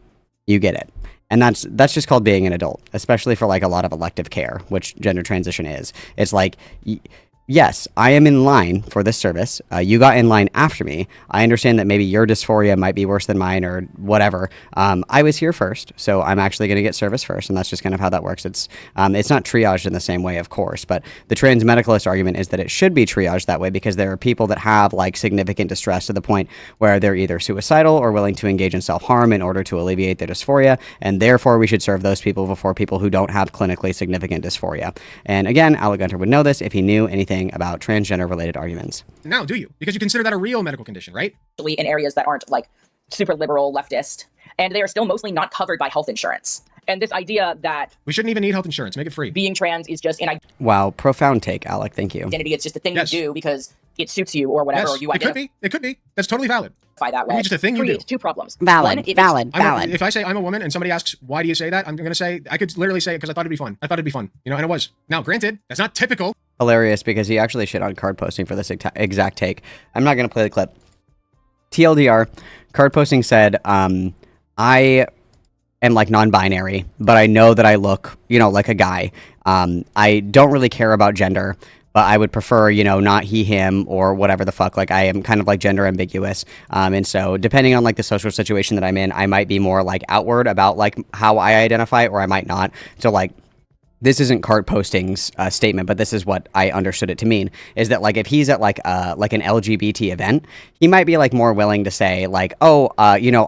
you get it. And that's just called being an adult, especially for like a lot of elective care, which gender transition is. It's like, yes, I am in line for this service. You got in line after me. I understand that maybe your dysphoria might be worse than mine or whatever. I was here first, so I'm actually going to get service first, and that's just kind of how that works. It's not triaged in the same way, of course, but the transmedicalist argument is that it should be triaged that way because there are people that have like significant distress to the point where they're either suicidal or willing to engage in self-harm in order to alleviate their dysphoria, and therefore we should serve those people before people who don't have clinically significant dysphoria. And again, Alec Gunter would know this if he knew anything about transgender related arguments. Now, do you? Because you consider that a real medical condition, right? In areas that aren't like super liberal, leftist, and they are still mostly not covered by health insurance. And this idea that we shouldn't even need health insurance, make it free. Being trans is just an wow, profound take, Alec. Thank you. Identity. It's just a thing you do because it suits you or whatever. Yes, You identify. It could be. That's totally valid. That way. It's just a thing you do. Two problems. Valid. If I say I'm a woman and somebody asks, why do you say that? I'm going to say, I could literally say it because I thought it'd be fun. And it was. Now, granted, that's not typical. Hilarious because he actually shit on card posting for this exact take. I'm not going to play the clip. TLDR, card posting said, I am like non-binary, but I know that I look, like a guy. I don't really care about gender, but I would prefer, not he, him, or whatever the fuck. Like, I am kind of like gender ambiguous. And so depending on like the social situation that I'm in, I might be more like outward about like how I identify, or I might not. So like, this isn't card posting's statement, but this is what I understood it to mean, is that like if he's at like an LGBT event, he might be like more willing to say like, I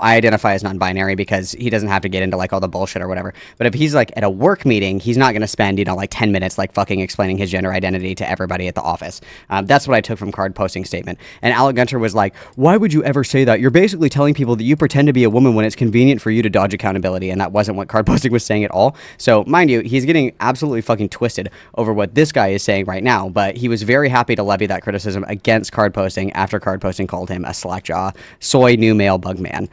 identify as non-binary because he doesn't have to get into like all the bullshit or whatever. But if he's like at a work meeting, he's not going to spend, like 10 minutes like fucking explaining his gender identity to everybody at the office. That's what I took from card posting statement. And Alec Gunter was like, why would you ever say that? You're basically telling people that you pretend to be a woman when it's convenient for you to dodge accountability. And that wasn't what card posting was saying at all. So mind you, he's getting absolutely fucking twisted over what this guy is saying right now, but he was very happy to levy that criticism against card posting after card posting called him a slackjaw, soy new male bug man.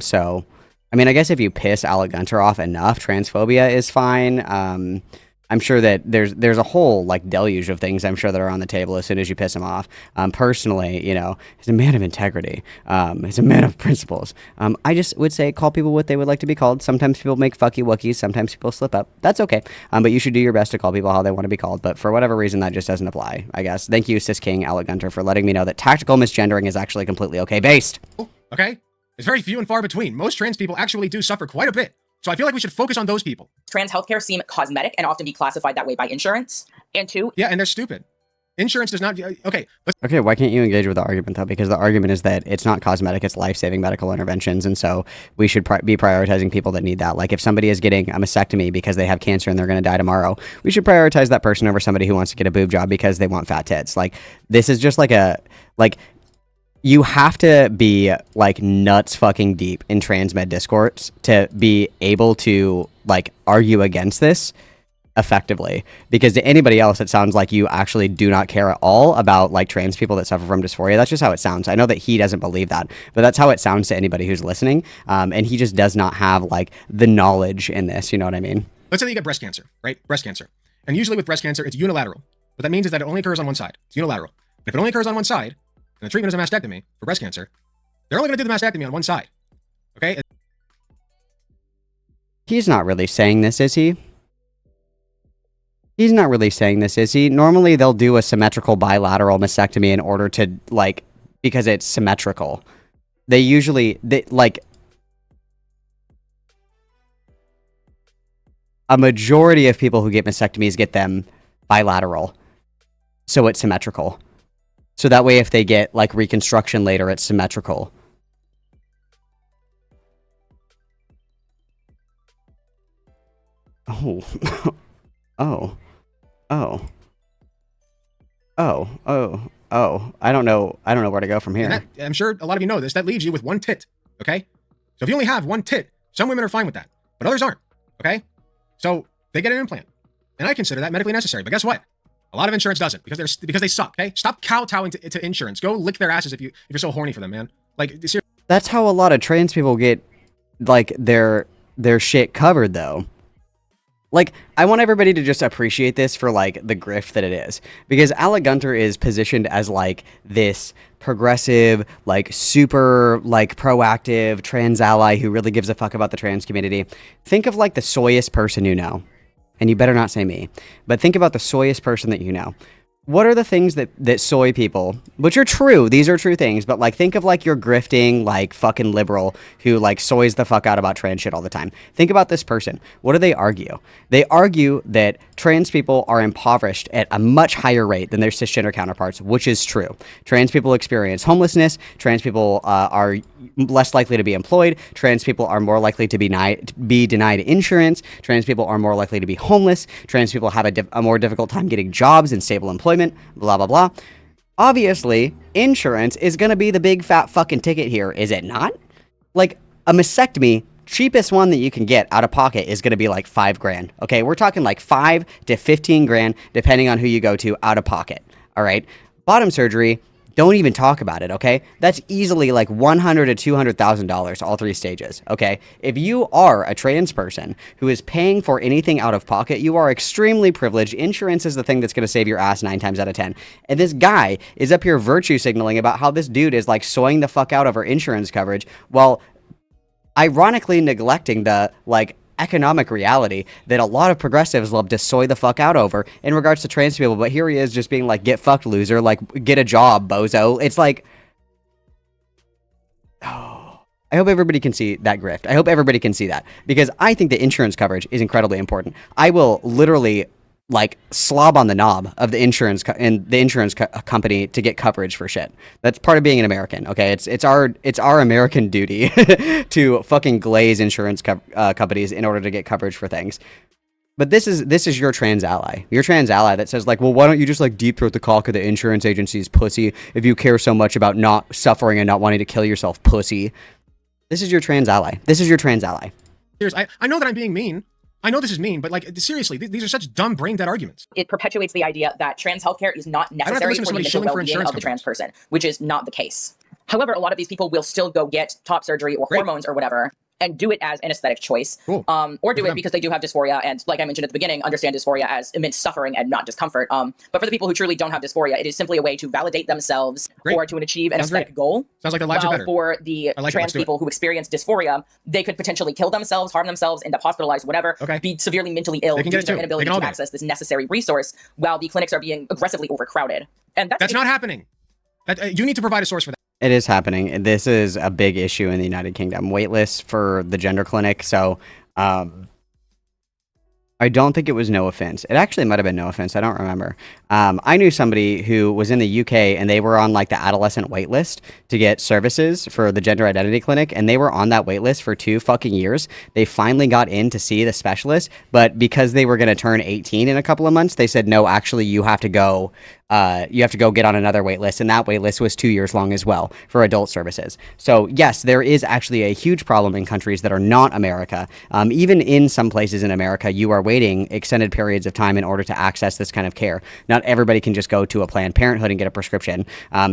So, I mean, I guess if you piss Alec Gunter off enough, transphobia is fine. I'm sure that there's a whole like deluge of things I'm sure that are on the table as soon as you piss him off. Personally, he's a man of integrity. He's a man of principles. I just would say call people what they would like to be called. Sometimes people make fucky wookies. Sometimes people slip up. That's okay. But you should do your best to call people how they want to be called. But for whatever reason, that just doesn't apply, I guess. Thank you, Cis King Alec Gunter, for letting me know that tactical misgendering is actually completely okay based. Okay? It's very few and far between. Most trans people actually do suffer quite a bit. So I feel like we should focus on those people. Trans healthcare seem cosmetic and often be classified that way by insurance. And two, yeah, and they're stupid. Insurance does not. Okay. Okay, why can't you engage with the argument though? Because the argument is that it's not cosmetic, it's life-saving medical interventions, and so we should be prioritizing people that need that. Like if somebody is getting a mastectomy because they have cancer and they're going to die tomorrow, we should prioritize that person over somebody who wants to get a boob job because they want fat tits. Like this is just you have to be like nuts fucking deep in transmed discourse to be able to like argue against this. effectively, because to anybody else it sounds like you actually do not care at all about like trans people that suffer from dysphoria. That's just how it sounds. I know that he doesn't believe that, but that's how it sounds to anybody who's listening, and he just does not have like the knowledge in this, you know what I mean? Let's say that you get breast cancer, right? Breast cancer. And usually with breast cancer, it's unilateral. What that means is that it only occurs on one side. It's unilateral. And if it only occurs on one side, and the treatment is a mastectomy for breast cancer, they're only going to do the mastectomy on one side. Okay? He's not really saying this, is he? He's not really saying this, is he? Normally they'll do a symmetrical bilateral mastectomy in order to, like, because it's symmetrical. They usually, like, a majority of people who get mastectomies get them bilateral. So it's symmetrical. So that way if they get, like, reconstruction later, it's symmetrical. Oh. Oh. Oh. Oh. Oh. Oh. I don't know where to go from here. I'm sure a lot of you know this. That leaves you with one tit. Okay? So if you only have one tit, some women are fine with that, but others aren't. Okay? So they get an implant. And I consider that medically necessary. But guess what? A lot of insurance doesn't because they suck. Okay? Stop kowtowing to insurance. Go lick their asses if you're so horny for them, man. Like, seriously. That's how a lot of trans people get, like, their shit covered, though. Like, I want everybody to just appreciate this for, like, the grift that it is. Because Alec Gunter is positioned as, like, this progressive, like, super, like, proactive trans ally who really gives a fuck about the trans community. Think of, like, the soyest person you know. And you better not say me. But think about the soyest person that you know. What are the things that soy people, which are true, these are true things, but like think of like your grifting, like fucking liberal who like soys the fuck out about trans shit all the time. Think about this person. What do they argue? They argue that trans people are impoverished at a much higher rate than their cisgender counterparts, which is true. Trans people experience homelessness. Trans people are less likely to be employed. Trans people are more likely to be denied insurance. Trans people are more likely to be homeless. Trans people have a more difficult time getting jobs and stable employment. Blah, blah, blah. Obviously, insurance is going to be the big fat fucking ticket here, is it not? Like, a mastectomy, cheapest one that you can get out of pocket is going to be like $5,000. Okay, we're talking like 5 to 15 grand, depending on who you go to, out of pocket. All right, bottom surgery, don't even talk about it, okay? That's easily like $100,000 to $200,000, all three stages, okay? If you are a trans person who is paying for anything out of pocket, you are extremely privileged. Insurance is the thing that's going to save your ass 9 times out of 10. And this guy is up here virtue signaling about how this dude is like soying the fuck out over insurance coverage while ironically neglecting the like economic reality that a lot of progressives love to soy the fuck out over in regards to trans people. But here he is just being like, get fucked, loser, like, get a job, bozo. It's like, oh, I hope everybody can see that grift. I hope everybody can see that, because I think the insurance coverage is incredibly important. I will literally like slob on the knob of the insurance company to get coverage for shit. That's part of being an American. Okay, it's our American duty to fucking glaze insurance companies in order to get coverage for things. But this is your trans ally. Your trans ally that says like, well, why don't you just like deep throat the cock of the insurance agency's pussy if you care so much about not suffering and not wanting to kill yourself, pussy. This is your trans ally. This is your trans ally. Seriously, I know that I'm being mean. I know this is mean, but like seriously, these are such dumb brain dead arguments. It perpetuates the idea that trans healthcare is not necessary for the mental well-being of the trans person, which is not the case. However, a lot of these people will still go get top surgery or hormones or whatever and do it as an aesthetic choice. Cool. Or do it because they do have dysphoria and, like I mentioned at the beginning, understand dysphoria as immense suffering and not discomfort. But for the people who truly don't have dysphoria, it is simply a way to validate themselves or to achieve an aesthetic goal. Sounds like their lives are better. For the trans people who experience dysphoria, they could potentially kill themselves, harm themselves, end up hospitalized, whatever, be severely mentally ill due to their inability to access this necessary resource while the clinics are being aggressively overcrowded. And that's not happening. You need to provide a source for that. It is happening. This is a big issue in the United Kingdom. Waitlists for the gender clinic. So, I don't think it was no offense. It actually might have been no offense. I don't remember. I knew somebody who was in the UK and they were on like the adolescent wait list to get services for the gender identity clinic. And they were on that wait list for 2 fucking years. They finally got in to see the specialist, but because they were going to turn 18 in a couple of months, they said, no, actually you have to go you have to go get on another wait list, and that wait list was 2 years long as well for adult services. So yes, there is actually a huge problem in countries that are not America. Even in some places in America, you are waiting extended periods of time in order to access this kind of care. Not everybody can just go to a Planned Parenthood and get a prescription.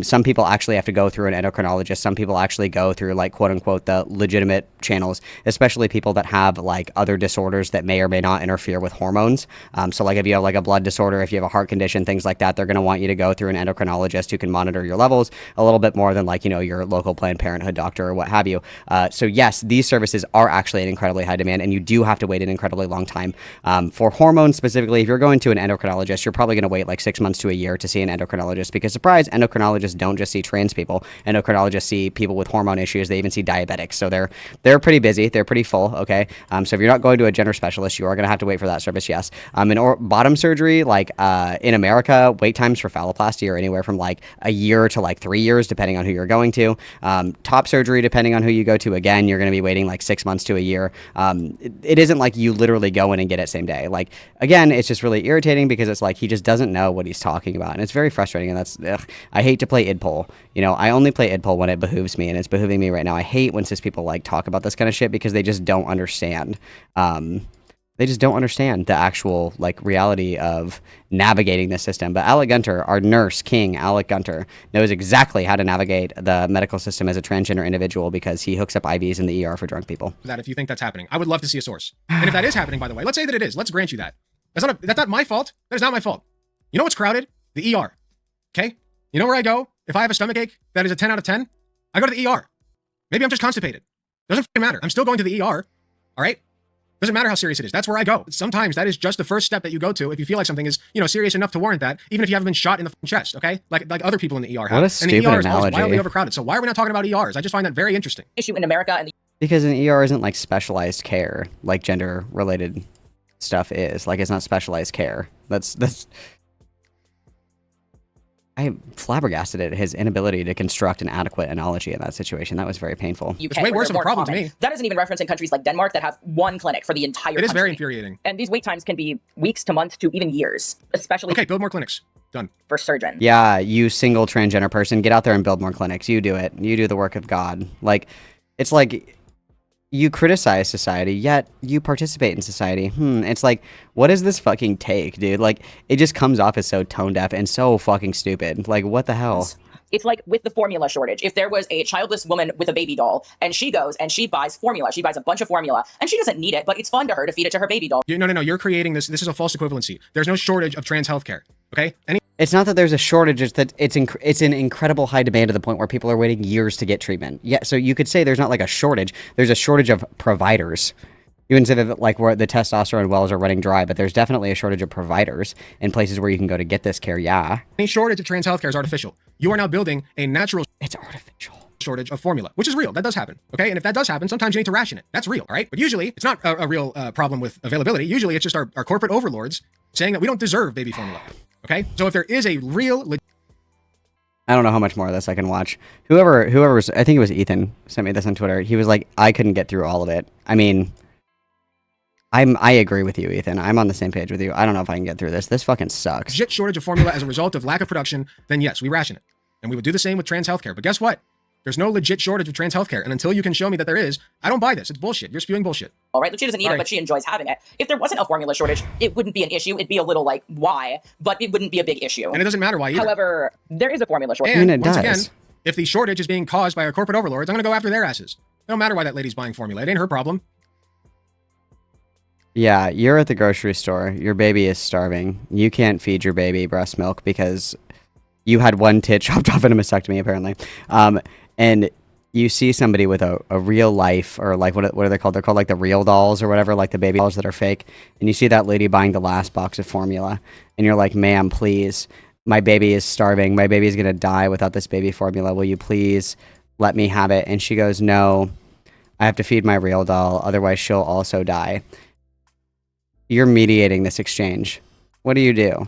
Some people actually have to go through an endocrinologist. Some people actually go through, like, quote unquote, the legitimate channels, especially people that have like other disorders that may or may not interfere with hormones. So like if you have like a blood disorder, if you have a heart condition, things like that, they're going to want you to go through an endocrinologist who can monitor your levels a little bit more than, like, you know, your local Planned Parenthood doctor or what have you. So yes, these services are actually in incredibly high demand, and you do have to wait an incredibly long time. For hormones specifically, if you're going to an endocrinologist, you're probably going to wait like 6 months to a year to see an endocrinologist, because surprise, endocrinologists don't just see trans people. Endocrinologists see people with hormone issues. They even see diabetics. So they're pretty busy. They're pretty full. Okay. So if you're not going to a gender specialist, you are going to have to wait for that service. Yes. And bottom surgery, like in America, wait times for phalloplasty are anywhere from like a year to like 3 years, depending on who you're going to. Top surgery, depending on who you go to, again, you're going to be waiting like 6 months to a year. It isn't like you literally go in and get it same day. Like, again, it's just really irritating because it's like he just doesn't know what he's talking about, and it's very frustrating. And that's I hate to play idpol. You know, I only play idpol when it behooves me, and it's behooving me right now. I hate when cis people like talk about this kind of shit because they just don't understand. They just don't understand the actual like reality of navigating this system. But Alec Gunter, our nurse king, Alec Gunter, knows exactly how to navigate the medical system as a transgender individual because he hooks up IVs in the ER for drunk people. That if you think that's happening, I would love to see a source. And if that is happening, by the way, let's say that it is. Let's grant you that. That's not my fault. That is not my fault. You know what's crowded? The ER. Okay? You know where I go? If I have a stomach ache that is a 10 out of 10, I go to the ER. Maybe I'm just constipated. Doesn't matter. I'm still going to the ER. All right? Doesn't matter how serious it is. That's where I go. Sometimes that is just the first step that you go to if you feel like something is, you know, serious enough to warrant that, even if you haven't been shot in the chest, okay? Like other people in the ER have. What a stupid and the ER is analogy. wildly overcrowded. So why are we not talking about ERs? I just find that very interesting. Issue in America and the Because an ER isn't like specialized care, like gender related stuff is. Like, it's not specialized care. That's I flabbergasted at his inability to construct an adequate analogy in that situation. That was very painful. UK, It's way where worse they're of a more problem to common. me. That isn't even referencing countries like Denmark that have one clinic for the entire It is country. very infuriating. And these wait times can be weeks to months to even years, especially Okay, build more clinics. Done. for surgeons. Yeah, you single transgender person, get out there and build more clinics. You do it. You do the work of God. Like, it's like you criticize society, yet you participate in society. It's like, what does this fucking take, dude? Like, it just comes off as so tone deaf and so fucking stupid. Like, what the hell? It's like with the formula shortage. If there was a childless woman with a baby doll and she goes and she buys formula, she buys a bunch of formula and she doesn't need it, but it's fun to her to feed it to her baby doll. No. You're creating this. This is a false equivalency. There's no shortage of trans healthcare. Okay? It's not that there's a shortage, it's that it's in incredible high demand to the point where people are waiting years to get treatment. Yeah, so you could say there's not like a shortage, there's a shortage of providers. You wouldn't say that like where the testosterone wells are running dry, but there's definitely a shortage of providers in places where you can go to get this care, yeah. Any shortage of trans healthcare is artificial. You are now building a natural It's artificial. shortage of formula, which is real. That does happen. Okay? And if that does happen, sometimes you need to ration it. That's real, all right? But usually, it's not a real problem with availability. Usually, it's just our corporate overlords saying that we don't deserve baby formula. Okay? So if there is a real I don't know how much more of this I can watch. Whoever's, I think it was Ethan, sent me this on Twitter. He was like, I couldn't get through all of it. I mean, I agree with you, Ethan. I'm on the same page with you. I don't know if I can get through this. This fucking sucks. legit shortage of formula as a result of lack of production, then yes, we ration it. And we would do the same with trans healthcare. But guess what? There's no legit shortage of trans healthcare. And until you can show me that there is, I don't buy this. It's bullshit. You're spewing bullshit. All right, she doesn't need it, but she enjoys having it. If there wasn't a formula shortage, it wouldn't be an issue. It'd be a little like, why? But it wouldn't be a big issue. And it doesn't matter why either. However, there is a formula shortage. And I mean, it once does. again, if the shortage is being caused by our corporate overlords, I'm going to go after their asses. It don't matter why that lady's buying formula. It ain't her problem. Yeah, you're at the grocery store. Your baby is starving. You can't feed your baby breast milk because you had one tit chopped off in a mastectomy, apparently. And you see somebody with a real life, or like, what are they called? They're called like the real dolls or whatever, like the baby dolls that are fake. And you see that lady buying the last box of formula. And you're like, ma'am, please, my baby is starving. My baby is going to die without this baby formula. Will you please let me have it? And she goes, no, I have to feed my real doll. Otherwise, she'll also die. You're mediating this exchange. What do?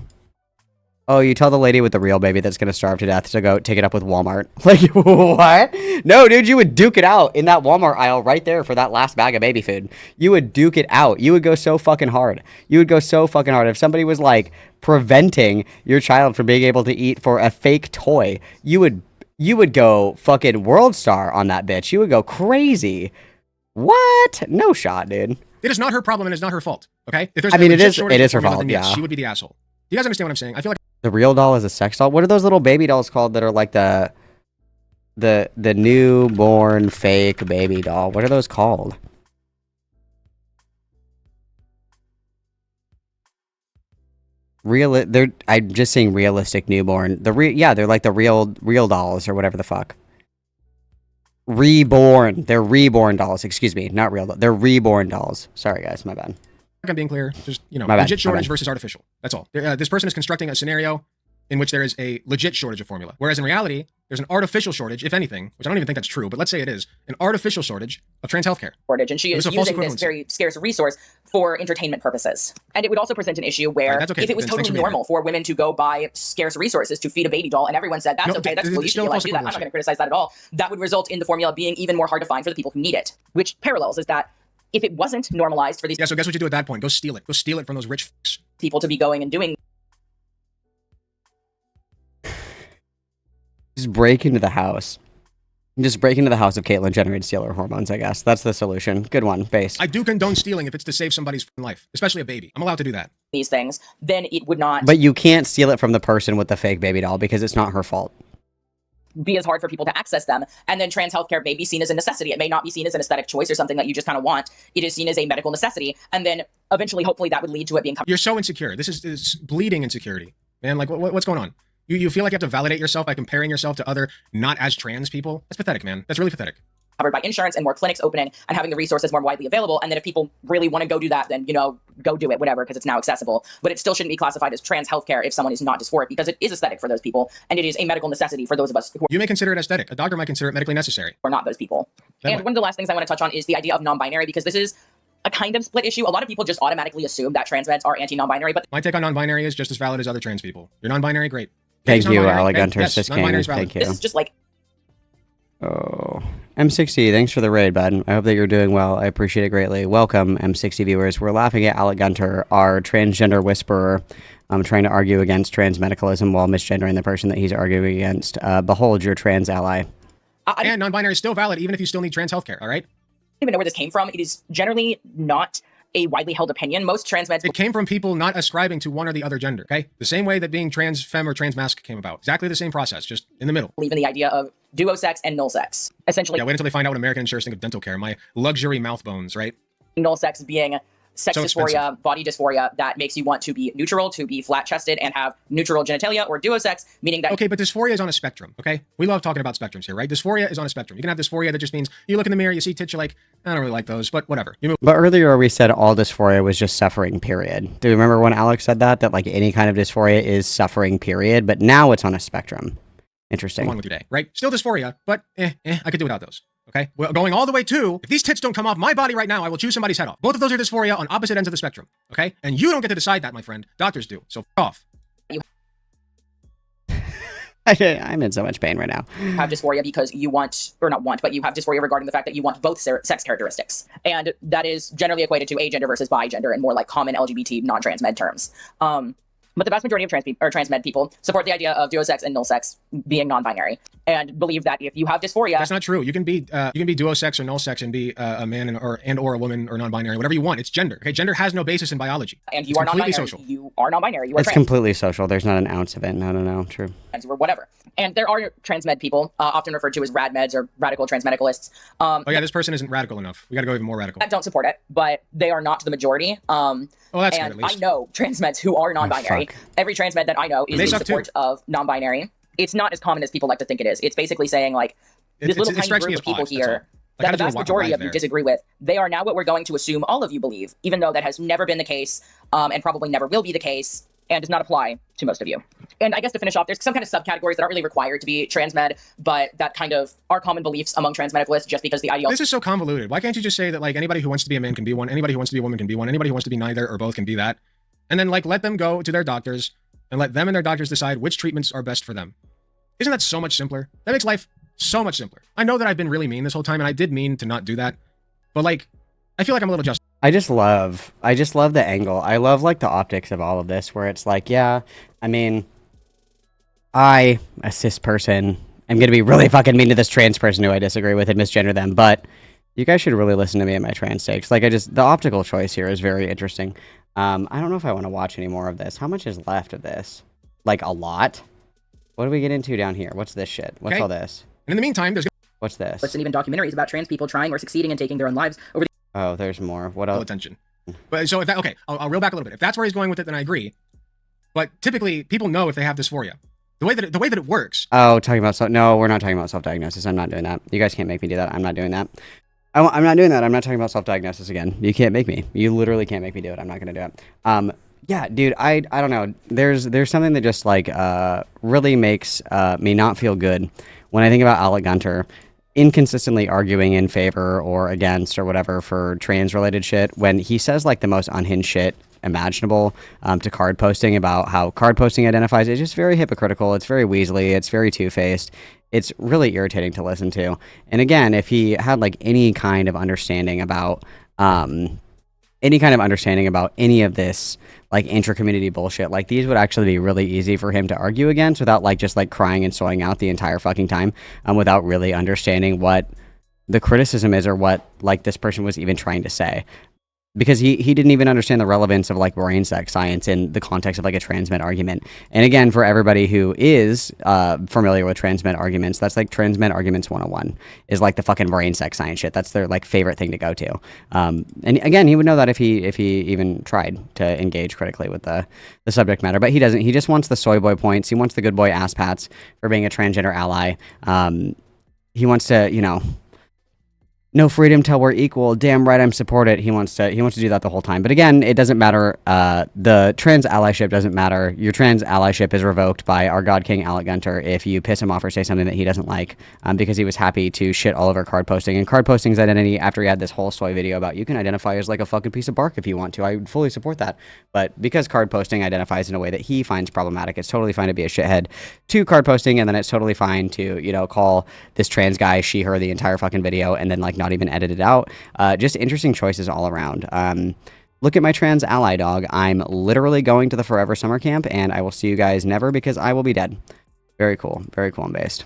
Oh, you tell the lady with the real baby that's gonna starve to death to go take it up with Walmart. Like, what? No, dude, you would duke it out in that Walmart aisle right there for that last bag of baby food. You would duke it out. You would go so fucking hard. You would go so fucking hard. If somebody was like preventing your child from being able to eat for a fake toy, you would go fucking world star on that bitch. You would go crazy. What? No shot, dude. It is not her problem and it's not her fault. Okay? If there's I mean, legit it is shortage of her formula, fault, then yes, yeah. she would be the asshole. You guys understand what I'm saying? I feel like The real doll is a sex doll. What are those little baby dolls called that are like the newborn fake baby doll? What are those called? I'm just saying realistic newborn. They're like the real dolls or whatever the fuck. Reborn. They're reborn dolls. Excuse me, not real. They're reborn dolls. Sorry guys, my bad. I'm being clear. Just, you know, My bad, legit my shortage bad. versus artificial. That's all. This person is constructing a scenario in which there is a legit shortage of formula. Whereas in reality, there's an artificial shortage, if anything, which I don't even think that's true, but let's say it is, an artificial shortage of trans healthcare. Shortage, and she is It was a false using this equivalency. very scarce resource for entertainment purposes. And it would also present an issue where Right, that's okay, if it was Vince, thanks totally for being normal for women to go buy scarce resources to feed a baby doll, and everyone said, that's No, okay, that's th- cool, th- you should still be allowed false to do that, I'm not equivalency. going to criticize that at all. That would result in the formula being even more hard to find for the people who need it, which parallels is that if it wasn't normalized for these Yeah, so guess what you do at that point? Go steal it. Go steal it from those rich fucks. people to be going and doing Just break into the house. Just break into the house of Caitlyn Jenner and steal her hormones, I guess. That's the solution. Good one. Base. I do condone stealing if it's to save somebody's fucking life, especially a baby. I'm allowed to do that. these things, then it would not But you can't steal it from the person with the fake baby doll because it's not her fault. be as hard for people to access them. And then trans healthcare may be seen as a necessity. It may not be seen as an aesthetic choice or something that you just kind of want. It is seen as a medical necessity. And then eventually, hopefully, that would lead to it being You're so insecure. This is bleeding insecurity, man. Like, what's going on? You feel like you have to validate yourself by comparing yourself to other not as trans people? That's pathetic, man. That's really pathetic. covered by insurance and more clinics opening and having the resources more widely available. And then if people really want to go do that, then, you know, go do it, whatever, because it's now accessible. But it still shouldn't be classified as trans healthcare if someone is not dysphoric, because it is aesthetic for those people. And it is a medical necessity for those of us who You may consider it aesthetic. A doctor might consider it medically necessary. are not those people. Then And what? one of the last things I want to touch on is the idea of non-binary, because this is a kind of split issue. A lot of people just automatically assume that trans meds are anti-non-binary, but My take on non-binary is just as valid as other trans people. You're non-binary, great. Thank He's you, non-binary, Alec hey, Gunter, yes, cis non-binary king. is valid. Thank you. this is just like Oh, M60, thanks for the raid, bud. I hope that you're doing well. I appreciate it greatly. Welcome, M60 viewers. We're laughing at Alec Gunter, our transgender whisperer, trying to argue against transmedicalism while misgendering the person that he's arguing against. Behold your trans ally. I don't And non-binary is still valid even if you still need trans healthcare, all right? even know where this came from. It is generally not a widely held opinion. Most trans meds It came from people not ascribing to one or the other gender, okay? The same way that being trans femme or trans masc came about. Exactly the same process, just in the middle. believe in the idea of duo sex and null sex. Essentially, Yeah, wait until they find out what American insurers think of dental care. My luxury mouth bones, right? null sex being sex So dysphoria, body dysphoria that makes you want to be neutral, to be flat chested and have neutral genitalia, or duo sex, meaning that Okay, but dysphoria is on a spectrum, okay? We love talking about spectrums here, right? Dysphoria is on a spectrum. You can have dysphoria that just means you look in the mirror, you see tits, you're like, I don't really like those, but whatever. You move But earlier we said all dysphoria was just suffering, period. Do you remember when Alex said that? That like any kind of dysphoria is suffering, period. But now it's on a spectrum. Interesting. on with your day, right? Still dysphoria, but I could do without those. Okay, well, going all the way to, if these tits don't come off my body right now, I will chew somebody's head off. Both of those are dysphoria on opposite ends of the spectrum. Okay, and you don't get to decide that, my friend. Doctors do. So off. I'm in so much pain right now. have dysphoria because you want, or not want, but you have dysphoria regarding the fact that you want both sex characteristics. And that is generally equated to agender versus bigender and more like common LGBT non-trans med terms. But the vast majority of trans med people support the idea of duo sex and null sex being non-binary and believe that if you have dysphoria, That's not true. You can be duo sex or null sex and be a man or a woman or non-binary, whatever you want. It's gender. Okay, gender has no basis in biology. and you It's are completely non-binary, social. you are non-binary, you are It's trans. completely social. There's not an ounce of it. No. True. Or whatever. And there are trans med people, often referred to as rad meds or radical transmedicalists, Oh yeah, this person isn't radical enough. We got to go even more radical. that don't support it, but they are not the majority. Oh, that's good And at I least. know trans meds who are non-binary. fuck. Every trans med that I know is They in suck too. support of non-binary. It's not as common as people like to think it is. It's basically saying like this little It tiny strikes me group as of people odd, that's all. here Like, how that the did you vast majority arrive of you there? disagree with, they are now what we're going to assume all of you believe, even though that has never been the case and probably never will be the case and does not apply to most of you. And I guess to finish off, there's some kind of subcategories that aren't really required to be trans med, but that kind of are common beliefs among trans medicalists just because the ideology This is so convoluted. Why can't you just say that like anybody who wants to be a man can be one, anybody who wants to be a woman can be one, anybody who wants to be neither or both can be that, and then like let them go to their doctors and let them and their doctors decide which treatments are best for them. Isn't that so much simpler? That makes life so much simpler. I know that I've been really mean this whole time, and I did mean to not do that, but like, I feel like I'm a little just. I just love the angle. I love like the optics of all of this, where it's like, yeah, I mean, I, a cis person, am gonna be really fucking mean to this trans person who I disagree with and misgender them, but you guys should really listen to me and my trans takes. Like, the optical choice here is very interesting. I don't know if I want to watch any more of this. How much is left of this? Like, a lot? What do we get into down here? What's this shit? What's all this? And in the meantime, there's What's this? And even documentaries about trans people trying or succeeding in taking their own lives over the Oh, there's more. What else? attention. But so if that, okay, I'll reel back a little bit. If that's where he's going with it, then I agree. But typically, people know if they have dysphoria. The way that it works. Oh, talking about no, we're not talking about self-diagnosis. I'm not doing that. You guys can't make me do that. I'm not doing that. I'm not doing that. I'm not talking about self-diagnosis again. You can't make me. You literally can't make me do it. I'm not gonna do it. Yeah, dude, I don't know. There's something that just like really makes me not feel good when I think about Alec Gunter inconsistently arguing in favor or against or whatever for trans-related shit when he says like the most unhinged shit imaginable to card posting about how card posting identifies. It's just very hypocritical. It's very weaselly. It's very two-faced. It's really irritating to listen to. And again, if he had like any kind of understanding about any of this like intra-community bullshit, like these would actually be really easy for him to argue against without like just like crying and soying out the entire fucking time, without really understanding what the criticism is or what like this person was even trying to say. Because he didn't even understand the relevance of like brain sex science in the context of like a transmed argument. And again, for everybody who is familiar with transmed arguments, that's like transmed arguments 101 is like the fucking brain sex science shit. That's their like favorite thing to go to. And again, he would know that if he even tried to engage critically with the subject matter, but he doesn't. He just wants the soy boy points. He wants the good boy ass pats for being a transgender ally. He wants to, you know, no freedom till we're equal. Damn right, I'm support it. He wants to do that the whole time. But again, it doesn't matter. The trans allyship doesn't matter. Your trans allyship is revoked by our God King Alec Gunter if you piss him off or say something that he doesn't like, because he was happy to shit all over card posting and card posting's identity after he had this whole soy video about you can identify as like a fucking piece of bark if you want to. I would fully support that. But because card posting identifies in a way that he finds problematic, it's totally fine to be a shithead to card posting, and then it's totally fine to, you know, call this trans guy she her the entire fucking video and then like not even edit it out. Just interesting choices all around. Look at my trans ally dog. I'm literally going to the Forever Summer Camp, and I will see you guys never because I will be dead. Very cool and based.